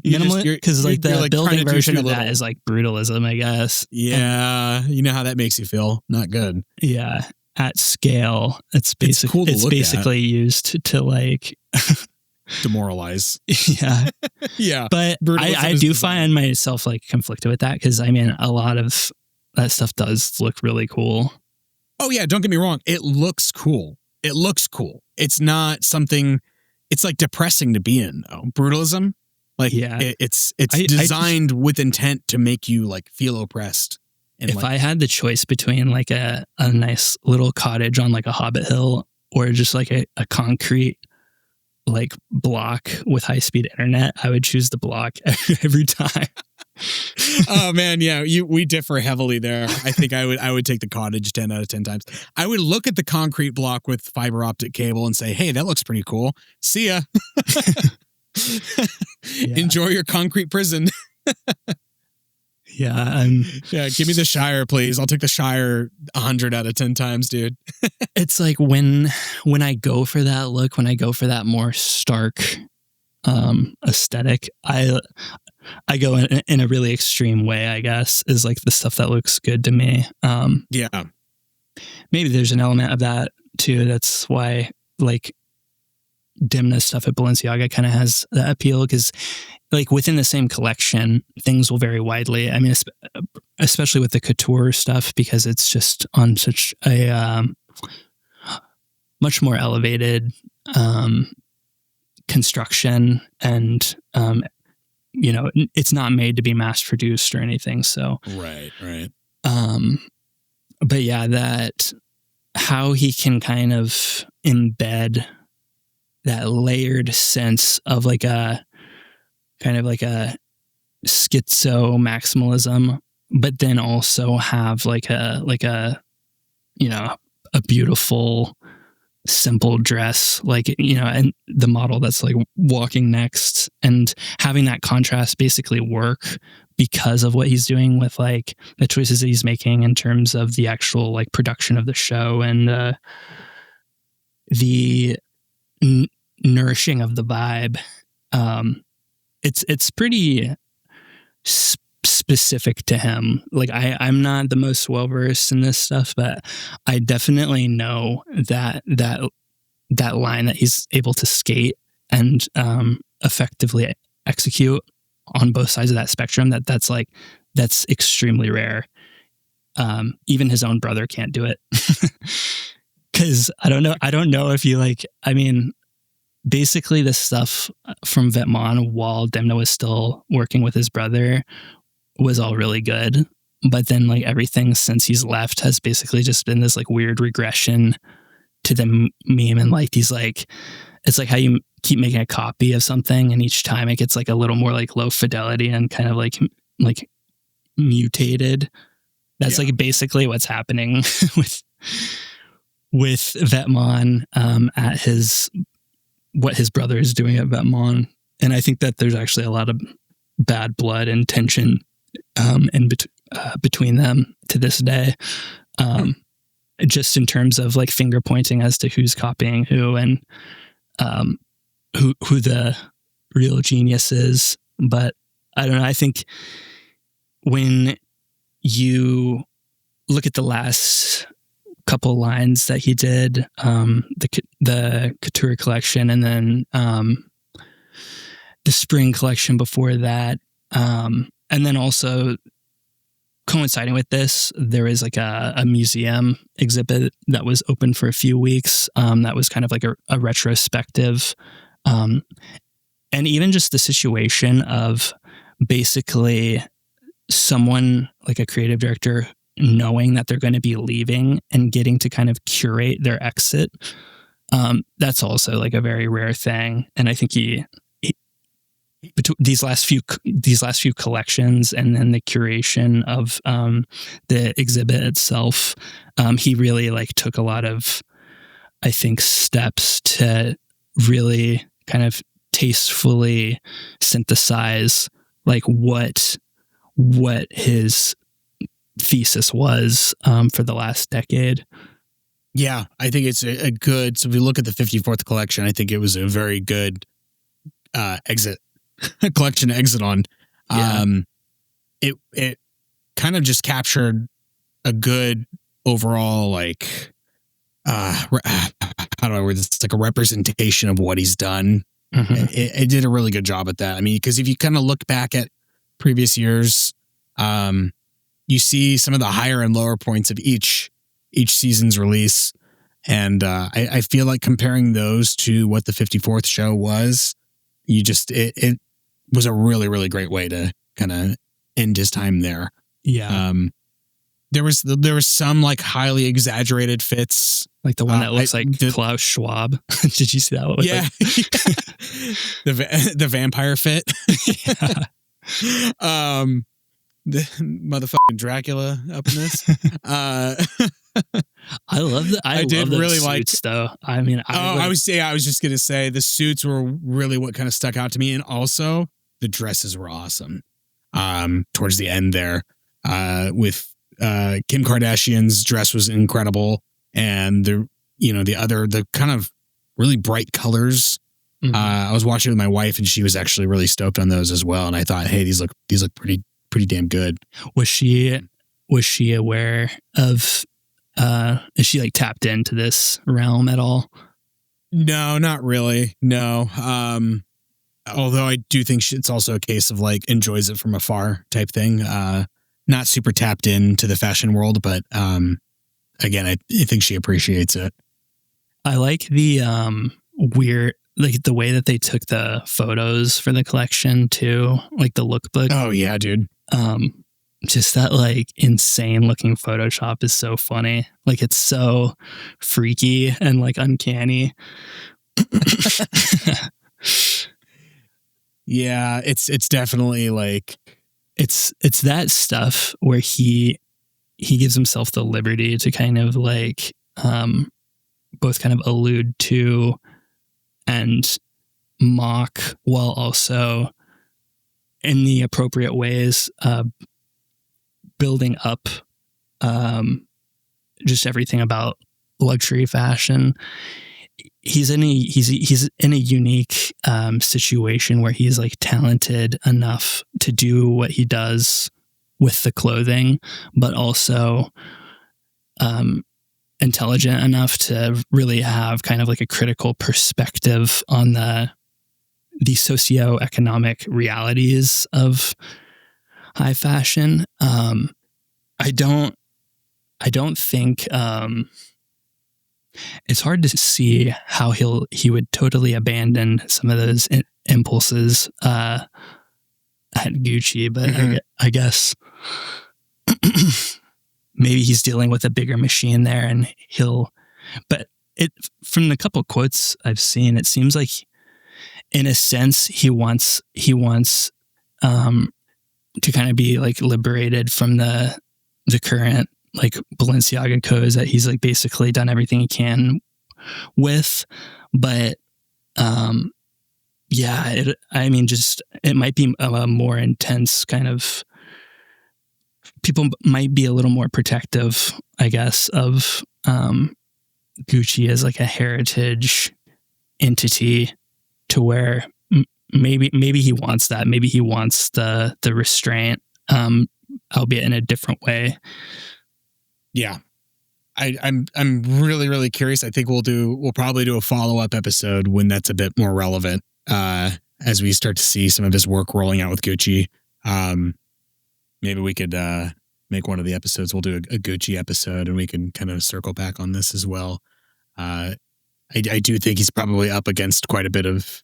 because like the building version of that is like brutalism, I guess. Yeah, you know how that makes you feel. Not good. Yeah. At scale, it's basically used to like demoralize. Yeah. Yeah. But I do find myself like conflicted with that because I mean, a lot of that stuff does look really cool. Oh, yeah. Don't get me wrong. It looks cool. It's not something, it's like depressing to be in, though. Brutalism. Like, it's designed with intent to make you like feel oppressed. And if I had the choice between like a nice little cottage on like a hobbit hill or just like a concrete like block with high speed internet, I would choose the block every time. Oh man, yeah, we differ heavily there. I think I would take the cottage 10 out of 10 times. I would look at the concrete block with fiber optic cable and say, "Hey, that looks pretty cool. See ya." Enjoy your concrete prison. Yeah, give me the Shire, please. I'll take the Shire 100 out of 10 times, dude. It's like when I go for that look, when I go for that more stark aesthetic, I go in a really extreme way, I guess, is like the stuff that looks good to me. Yeah. Maybe there's an element of that too. That's why like Demna stuff at Balenciaga kind of has that appeal because like within the same collection, things will vary widely. I mean, especially with the Couture stuff, because it's just on such a much more elevated construction and, it's not made to be mass produced or anything. So, right. But yeah, that how he can kind of embed that layered sense of like a kind of like a schizo maximalism, but then also have like a beautiful simple dress, like, and the model that's like walking next, and having that contrast basically work, because of what he's doing with like the choices that he's making in terms of the actual like production of the show and the nourishing of the vibe. It's pretty specific to him. Like I'm not the most well versed in this stuff, but I definitely know that line that he's able to skate and effectively execute on both sides of that spectrum. That's extremely rare. Even his own brother can't do it. Because I don't know if you like. I mean, basically the stuff from Vetements while Demna was still working with his brother was all really good. But then like everything since he's left has basically just been this like weird regression to the meme. And like these like, it's like how you keep making a copy of something and each time it gets like a little more like low fidelity and kind of like mutated. That's like basically what's happening with Vetements at what his brother is doing at Vetements. And I think that there's actually a lot of bad blood and tension between them to this day. Just in terms of like finger pointing as to who's copying who and who the real genius is. But I don't know. I think when you look at the last couple lines that he did, the Couture collection and then the spring collection before that, and then also coinciding with this, there is like a museum exhibit that was open for a few weeks. That was kind of like a retrospective, and even just the situation of basically someone like a creative director knowing that they're going to be leaving and getting to kind of curate their exit. That's also like a very rare thing. And I think these last few collections and then the curation of the exhibit itself, he really like took a lot of, I think, steps to really kind of tastefully synthesize like what his thesis was for the last decade. Yeah, I think it's a good. So if we look at the 54th collection, I think it was a very good collection to exit on. Yeah. It kind of just captured a good overall like how do I word this? It's like a representation of what he's done. Mm-hmm. It did a really good job at that. I mean, because if you kind of look back at previous years, you see some of the higher and lower points of each season's release. And I feel like comparing those to what the 54th show was, it was a really, really great way to kind of end his time there. Yeah. There was some like highly exaggerated fits. Like the one that looks like Klaus Schwab. Did you see that one? Yeah. The vampire fit. Yeah. The motherfucking Dracula up in this. I love that. I did love really like suits, though. I mean, I was just gonna say the suits were really what kind of stuck out to me, and also the dresses were awesome. Towards the end there, with Kim Kardashian's dress was incredible, and the kind of really bright colors. Mm-hmm. I was watching with my wife, and she was actually really stoked on those as well. And I thought, hey, these look pretty damn good. Was she aware of? Is she like tapped into this realm at all? No, not really. No. Although I do think it's also a case of like enjoys it from afar type thing. Not super tapped into the fashion world, but again, I think she appreciates it. I like the weird, like the way that they took the photos for the collection too, like the lookbook. Oh yeah, dude. Just that like insane looking Photoshop is so funny. Like it's so freaky and like uncanny. Yeah, it's definitely like it's that stuff where he gives himself the liberty to kind of like both kind of allude to and mock while also in the appropriate ways, building up just everything about luxury fashion. He's in a unique situation where he's like talented enough to do what he does with the clothing, but also intelligent enough to really have kind of like a critical perspective on the socioeconomic realities of high fashion. I don't think it's hard to see how he would totally abandon some of those impulses at Gucci, but I guess maybe he's dealing with a bigger machine there, and but from the couple quotes I've seen, it seems like in a sense he wants to kind of be like liberated from the current like Balenciaga codes that he's like basically done everything he can with, but it might be a more intense kind of, people might be a little more protective, I guess, of Gucci as like a heritage entity, to where maybe he wants that. Maybe he wants the restraint, albeit in a different way. Yeah. I'm really, really curious. I think we'll probably do a follow-up episode when that's a bit more relevant, as we start to see some of his work rolling out with Gucci. Maybe we could make one of the episodes. We'll do a Gucci episode, and we can kind of circle back on this as well. I do think he's probably up against quite a bit of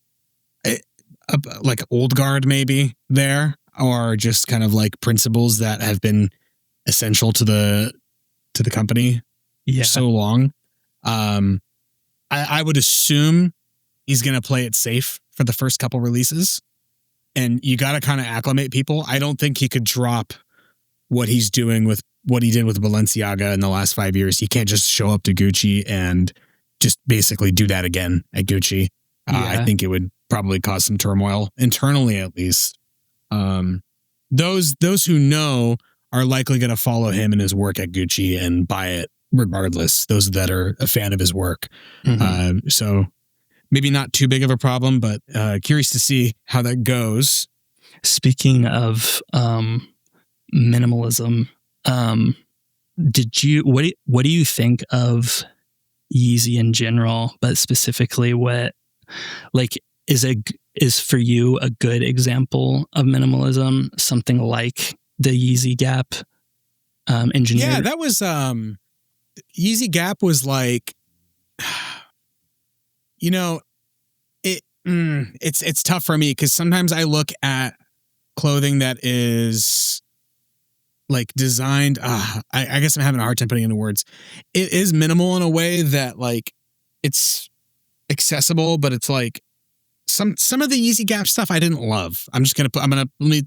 like old guard maybe there, or just kind of like principles that have been essential to the company for so long. I would assume he's going to play it safe for the first couple releases, and you got to kind of acclimate people. I don't think he could drop what he's doing with what he did with Balenciaga in the last 5 years. He can't just show up to Gucci and just basically do that again at Gucci. I think it would probably cause some turmoil internally, at least. Those who know are likely going to follow him and his work at Gucci and buy it regardless. Those that are a fan of his work. Mm-hmm. So maybe not too big of a problem, but curious to see how that goes. Speaking of minimalism, what do you think of Yeezy in general, but specifically what like is for you a good example of minimalism, something like the Yeezy Gap engineer? Yeah, that was Yeezy Gap was like, you know, it's tough for me because sometimes I look at clothing that is like designed. I guess I'm having a hard time putting it into words. It is minimal in a way that like it's accessible, but it's like some of the Yeezy Gap stuff I didn't love. Let me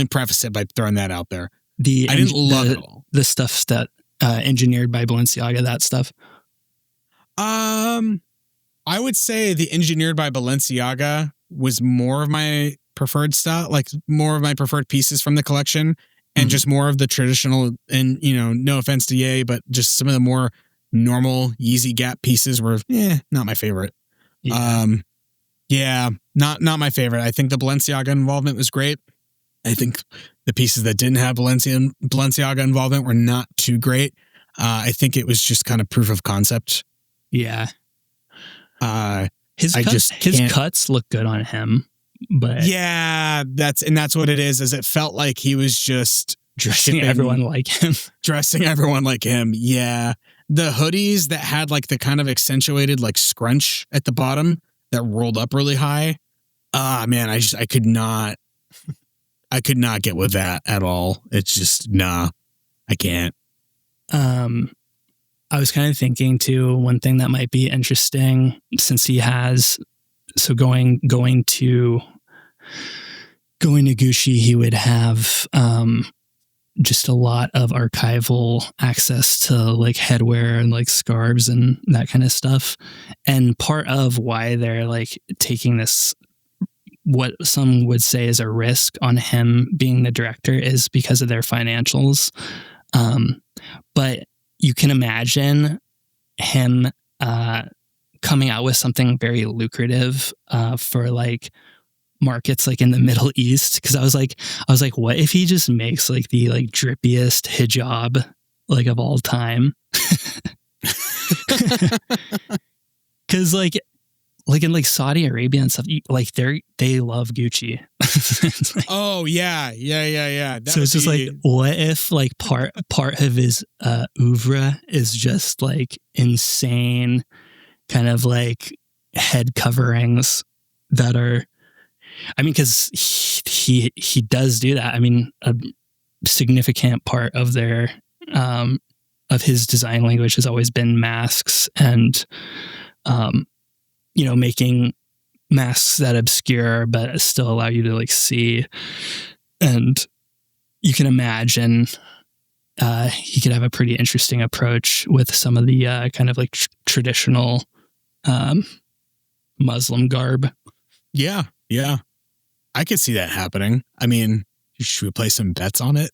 preface it by throwing that out there. I didn't love it all. The stuff that engineered by Balenciaga, that stuff. I would say the engineered by Balenciaga was more of my preferred style, like more of my preferred pieces from the collection, and just more of the traditional. And no offense to Ye, but just some of the more normal Yeezy Gap pieces were not my favorite. Not my favorite. I think the Balenciaga involvement was great. I think the pieces that didn't have Balenciaga involvement were not too great. I think it was just kind of proof of concept. Yeah. His cuts look good on him, but yeah, that's what it is. Is it felt like he was just dressing everyone like him. Yeah. The hoodies that had like the kind of accentuated like scrunch at the bottom that rolled up really high. Man, I could not get with that at all. It's just, I can't. I was kind of thinking too, one thing that might be interesting since he has, so going to Gucci, he would have, just a lot of archival access to like headwear and like scarves and that kind of stuff. And part of why they're like taking this what some would say is a risk on him being the director is because of their financials. But you can imagine him coming out with something very lucrative for like markets like in the Middle East. Because I was like, what if he just makes like the like drippiest hijab like of all time? Because like in like Saudi Arabia and stuff, like they love Gucci. Like, oh yeah. So it's just like, what if like part of his oeuvre is just like insane kind of like head coverings that are, I mean, because he does do that. I mean, a significant part of their of his design language has always been masks and making masks that obscure but still allow you to like see. And you can imagine he could have a pretty interesting approach with some of the kind of like traditional Muslim garb. Yeah. I could see that happening. I mean, should we play some bets on it?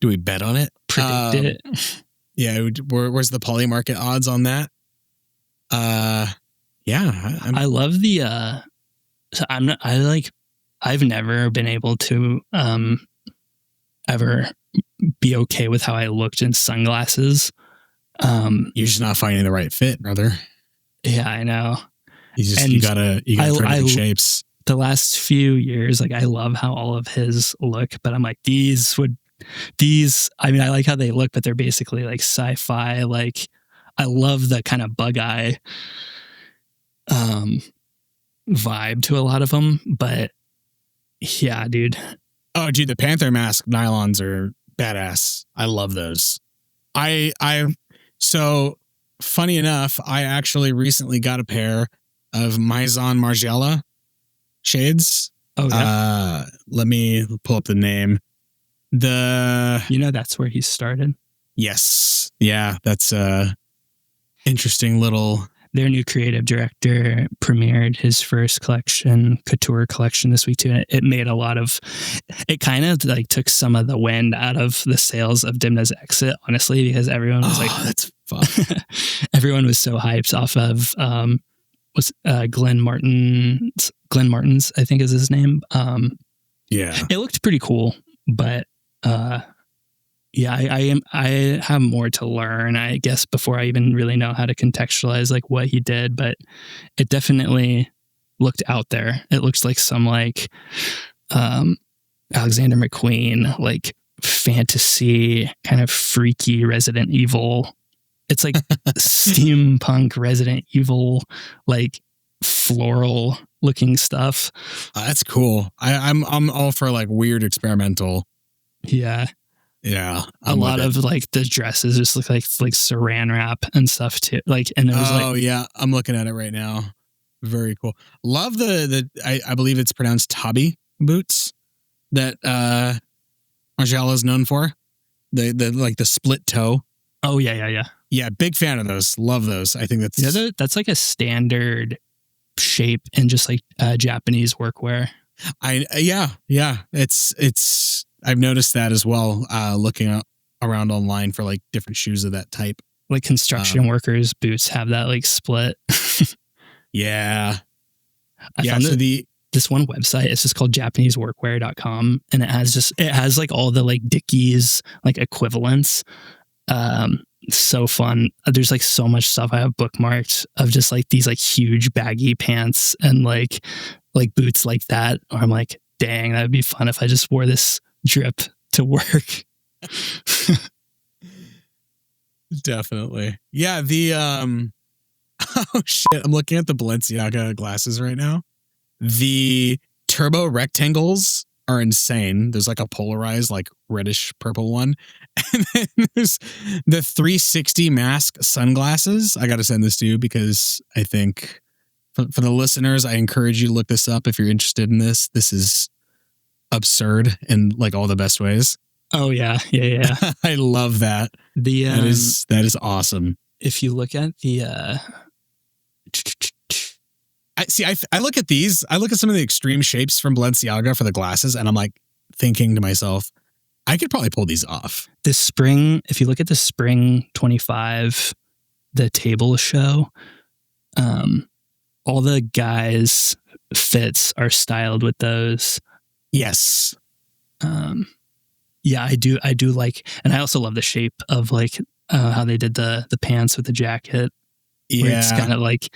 Do we bet on it? Predict it? Yeah. Where's the poly market odds on that? Yeah. I love the. So I've never been able to ever be okay with how I looked in sunglasses. You're just not finding the right fit, brother. Yeah, I know. You gotta try different shapes. The last few years, like I love how all of his look, but I'm like, I mean, I like how they look, but they're basically like sci-fi. Like I love the kind of bug eye vibe to a lot of them, but yeah, dude. Oh, dude, the Panther mask nylons are badass. I love those. So funny enough, I actually recently got a pair of Maison Margiela shades. Oh yeah. Let me pull up the name. That's where he started. Yes. Yeah, that's interesting little. Their new creative director premiered his first collection, Couture collection, this week too. And it kind of like took some of the wind out of the sails of Demna's exit, honestly, because everyone was that's fun. Everyone was so hyped off of Glenn Martens, I think is his name. Yeah. It looked pretty cool, but yeah, I have more to learn, I guess, before I even really know how to contextualize like what he did, but it definitely looked out there. It looks like some like Alexander McQueen, like fantasy kind of freaky Resident Evil. It's like steampunk Resident Evil, like floral looking stuff. That's cool. I'm all for like weird experimental. Yeah. Yeah. A lot of like the dresses just look like saran wrap and stuff too. Like, and there was yeah. I'm looking at it right now. Very cool. Love I believe it's pronounced Tabi boots that Margiela is known for. The like the split toe. Oh yeah. Yeah, big fan of those. Love those. I think that's like a standard shape in just like Japanese workwear. Yeah. It's I've noticed that as well. Looking around online for like different shoes of that type. Like construction workers' boots have that like split. Yeah. I found this one website. It's just called JapaneseWorkwear.com, and it has like all the like Dickies like equivalents. So fun. There's like so much stuff I have bookmarked of just like these like huge baggy pants and like boots like that. Or I'm like, dang, that would be fun if I just wore this drip to work. Definitely. Yeah. Oh shit. I'm looking at the Balenciaga glasses right now. The turbo rectangles are insane. There's like a polarized, like reddish purple one. And then there's the 360 mask sunglasses. I got to send this to you because I think for the listeners, I encourage you to look this up if you're interested in this. This is absurd in like all the best ways. Oh yeah. I love that. That is awesome. If you look at the I look at these. I look at some of the extreme shapes from Balenciaga for the glasses, and I'm like thinking to myself, I could probably pull these off. This spring, if you look at the spring 25, the table show, all the guys' fits are styled with those. Yes. Yeah, I do like, and I also love the shape of like how they did the pants with the jacket. Where it's kind of like,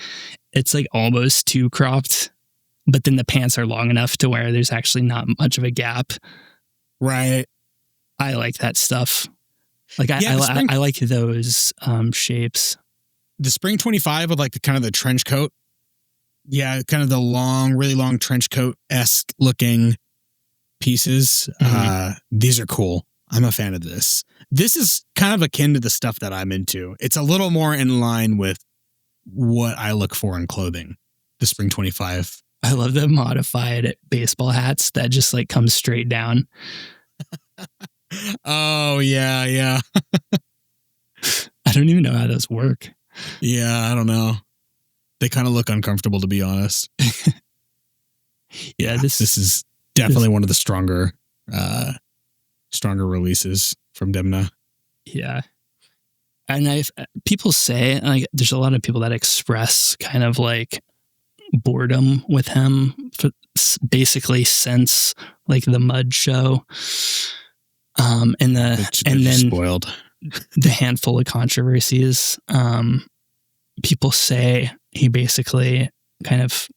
it's like almost too cropped, but then the pants are long enough to where there's actually not much of a gap. Right. I like that stuff. Like I like those shapes. The spring 25 with like the kind of the trench coat. Yeah, kind of the long, really long trench coat-esque looking pieces. Mm-hmm. These are cool. I'm a fan of this. This is kind of akin to the stuff that I'm into. It's a little more in line with what I look for in clothing. The spring 25. I love the modified baseball hats that just like come straight down. Oh, yeah. I don't even know how those work. Yeah, I don't know. They kind of look uncomfortable, to be honest. Yeah, this is definitely one of the stronger releases from Demna. Yeah. And people say, like, there's a lot of people that express kind of like boredom with him for basically since like the Mud show. And then spoiled the handful of controversies. People say he basically kind of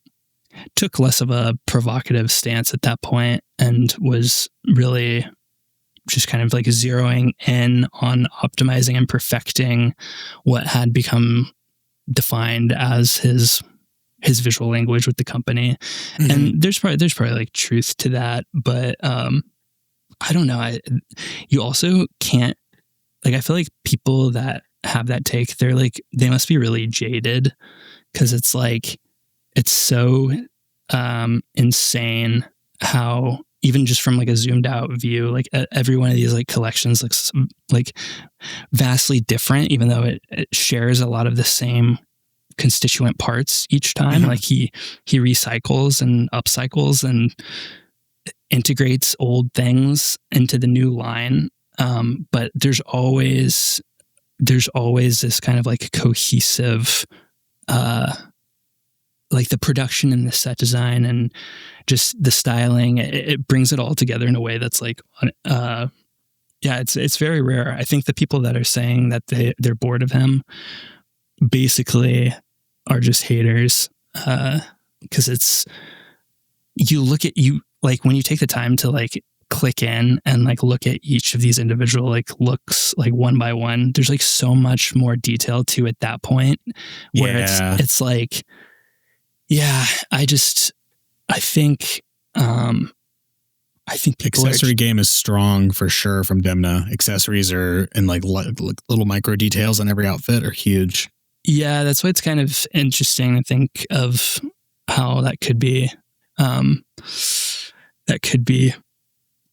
took less of a provocative stance at that point and was really just kind of like zeroing in on optimizing and perfecting what had become defined as his visual language with the company. Mm-hmm. And there's probably like truth to that, but I don't know. You also can't, like, I feel like people that have that take, they must be really jaded, because it's like, it's so insane how, even just from like a zoomed out view, like every one of these like collections looks like vastly different, even though it shares a lot of the same constituent parts each time. Mm-hmm. Like he recycles and upcycles and integrates old things into the new line. But there's always this kind of like cohesive, like the production and the set design and just the styling, it brings it all together in a way that's like, it's very rare. I think the people that are saying that they're bored of him basically are just haters. 'Cause it's, like when you take the time to like click in and like look at each of these individual like looks like one by one, there's like so much more detail to at that point where it's like, I think accessory game is strong for sure from Demna. Accessories are, and like little micro details on every outfit are huge. Yeah, that's why it's kind of interesting to think of how that could be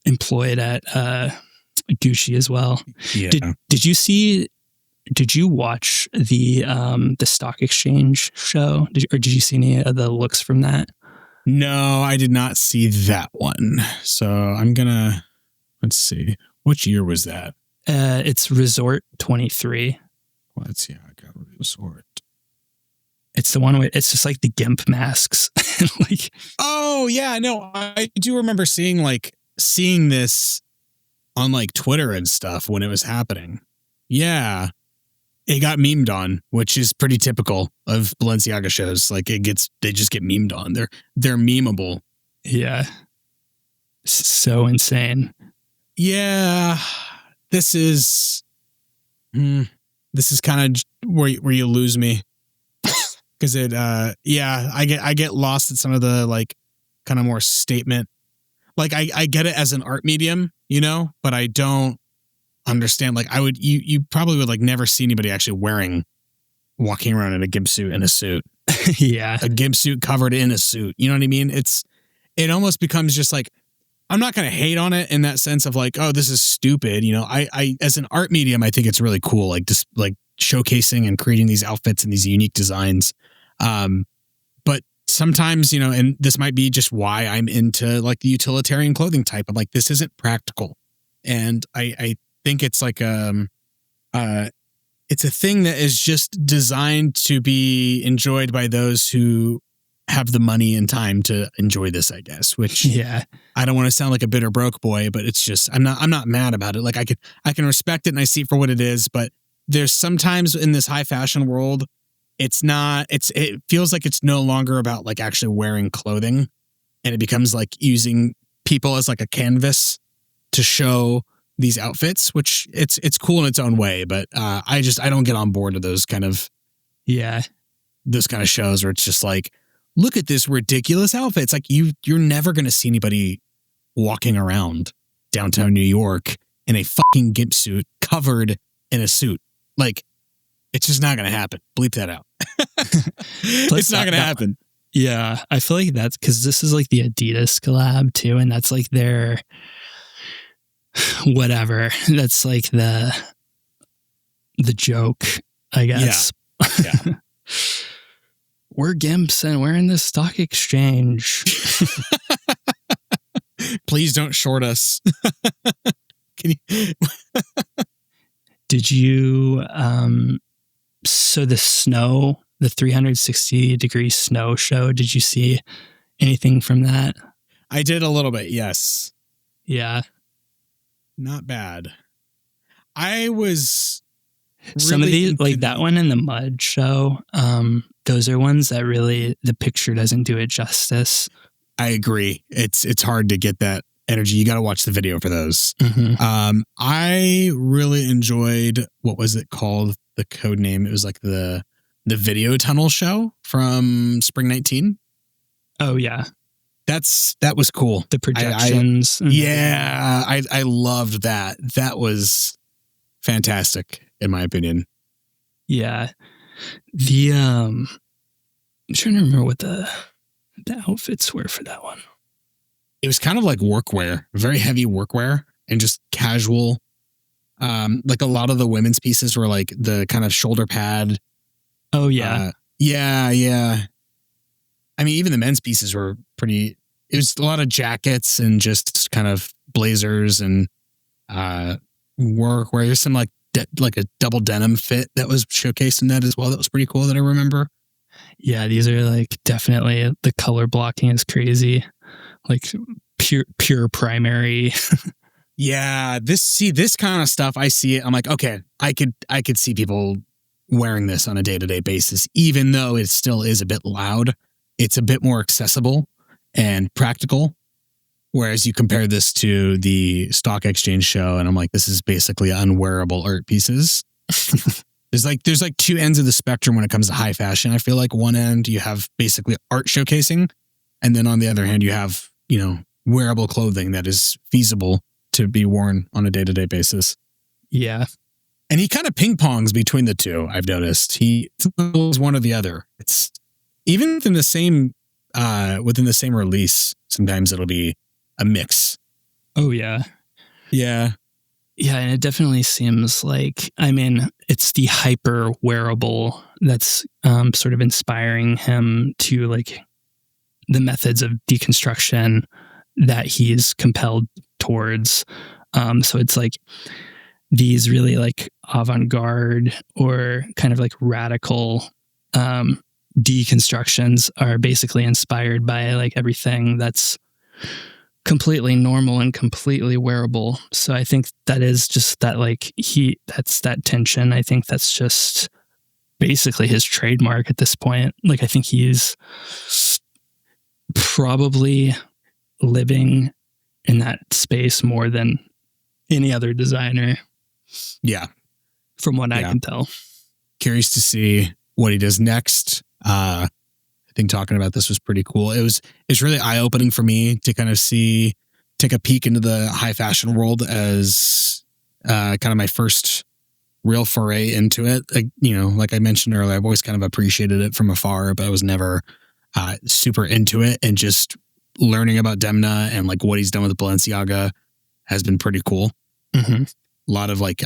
employed at Gucci as well. Yeah. Did you watch the Stock Exchange show? Did you see any of the looks from that? No, I did not see that one. So I'm gonna, let's see. Which year was that? It's Resort 23. Balenciaga Resort. It's the one where it's just like the GIMP masks. Like, oh yeah, no, I do remember seeing this on like Twitter and stuff when it was happening. Yeah. It got memed on, which is pretty typical of Balenciaga shows. Like they just get memed on. They're memeable. Yeah. So insane. Yeah. This is kind of where you lose me. Cause I get lost at some of the like kind of more statement. Like I get it as an art medium, but I don't understand. Like you probably would like never see anybody actually walking around in a gimp suit and a suit. Yeah. A gimp suit covered in a suit. You know what I mean? It almost becomes just like, I'm not going to hate on it in that sense of like, oh, this is stupid. I as an art medium, I think it's really cool. Like just like showcasing and creating these outfits and these unique designs. But sometimes, and this might be just why I'm into like the utilitarian clothing type. I'm like, this isn't practical. And I think it's like, it's a thing that is just designed to be enjoyed by those who have the money and time to enjoy this, I guess, which I don't want to sound like a bitter broke boy, but it's just, I'm not mad about it. Like I can respect it and I see it for what it is, but there's sometimes in this high fashion world, it feels like it's no longer about like actually wearing clothing, and it becomes like using people as like a canvas to show these outfits, which it's cool in its own way, but I don't get on board with those kind of shows where it's just like, look at this ridiculous outfit. It's like you're never going to see anybody walking around downtown New York in a fucking gimp suit covered in a suit. Like, it's just not going to happen. Bleep that out. It's not going to happen. Yeah, I feel like that's because this is like the Adidas collab too, and that's like their whatever. That's like the joke, I guess. Yeah. We're gimps and we're in the stock exchange. Please don't short us. Can you? Did you, so the 360-degree snow show, did you see anything from that? I did a little bit, yes. Yeah. Not bad. I was really some of these, like that one and the mud show, those are ones that really, the picture doesn't do it justice. I agree. It's hard to get that energy. You got to watch the video for those. Mm-hmm. I really enjoyed, what was it called? The code name. It was like the video tunnel show from Spring 19. Oh yeah. That was cool. The projections. I loved that. That was fantastic in my opinion. Yeah. I'm trying to remember what the outfits were for that one. It was kind of like workwear, very heavy workwear and just casual. Like a lot of the women's pieces were like the kind of shoulder pad. Oh yeah. Yeah. I mean, even the men's pieces were pretty, it was a lot of jackets and just kind of blazers and workwear. There's some like a double denim fit that was showcased in that as well. That was pretty cool that I remember. Yeah, these are like definitely, the color blocking is crazy. Like pure primary. Yeah, this kind of stuff, I see it. I'm like, okay, I could see people wearing this on a day-to-day basis, even though it still is a bit loud. It's a bit more accessible and practical. Whereas you compare this to the stock exchange show, and I'm like, this is basically unwearable art pieces. There's like two ends of the spectrum when it comes to high fashion. I feel like one end you have basically art showcasing, and then on the other hand you have, wearable clothing that is feasible to be worn on a day-to-day basis. Yeah. And he kind of ping-pongs between the two, I've noticed. He is one or the other. It's even within the same release, sometimes it'll be a mix. Oh yeah. Yeah. Yeah, and it definitely seems like, I mean, it's the hyper wearable that's sort of inspiring him to like the methods of deconstruction that he's compelled towards. So it's like these really like avant-garde or kind of like radical deconstructions are basically inspired by like everything that's completely normal and completely wearable. So I think that is just that, like, that's that tension. I think that's just basically his trademark at this point. Like, I think he's probably living in that space more than any other designer. Yeah. From what I can tell. Curious to see what he does next. I think talking about this was pretty cool. It's really eye-opening for me to kind of take a peek into the high fashion world as kind of my first real foray into it. Like I mentioned earlier, I've always kind of appreciated it from afar, but I was never super into it. And just learning about Demna and like what he's done with Balenciaga has been pretty cool. Mm-hmm.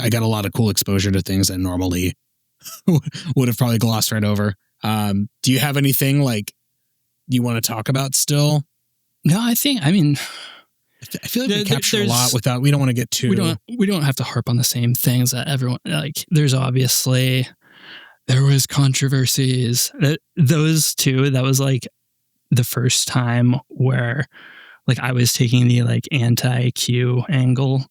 I got a lot of cool exposure to things that normally would have probably glossed right over. Do you have anything like you want to talk about still? No, I mean, I feel like we captured a lot without. We don't want to get too. We don't have to harp on the same things that everyone like. There's obviously there was controversies. Those two. That was like the first time where like I was taking the like anti-Q angle.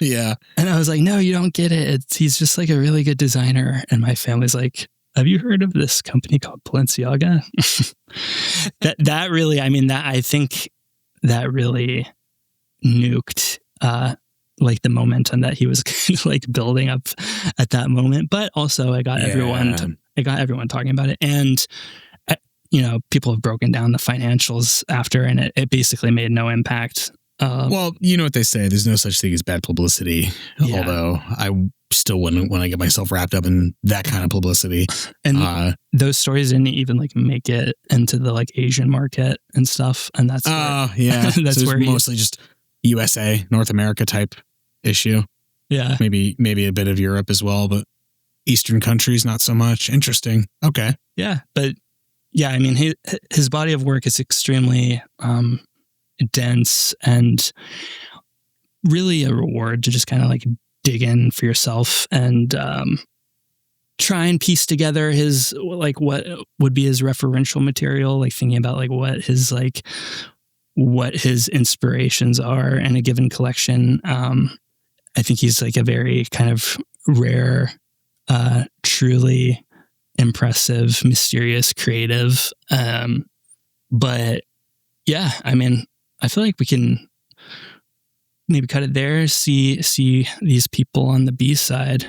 Yeah, and I was like, no, you don't get it. He's just like a really good designer. And my family's like, have you heard of this company called Balenciaga? that really, I mean, that I think that really nuked like the momentum that he was like building up at that moment. But also, I got everyone talking about it, and you know, people have broken down the financials after, and it basically made no impact. Well, you know what they say: there's no such thing as bad publicity. Yeah. Although I still wouldn't want to get myself wrapped up in that kind of publicity. And those stories didn't even like make it into the like Asian market and stuff. And that's yeah, that's so where mostly just USA, North America type issue. Yeah, maybe a bit of Europe as well, but Eastern countries not so much. Interesting. Okay. Yeah, but yeah, I mean, his body of work is extremely dense and really a reward to just kind of like dig in for yourself and try and piece together his like what would be his referential material, like thinking about like what his inspirations are in a given collection. I think he's like a very kind of rare, truly impressive, mysterious, creative. But yeah, I mean, I feel like we can maybe cut it there, see these people on the B side.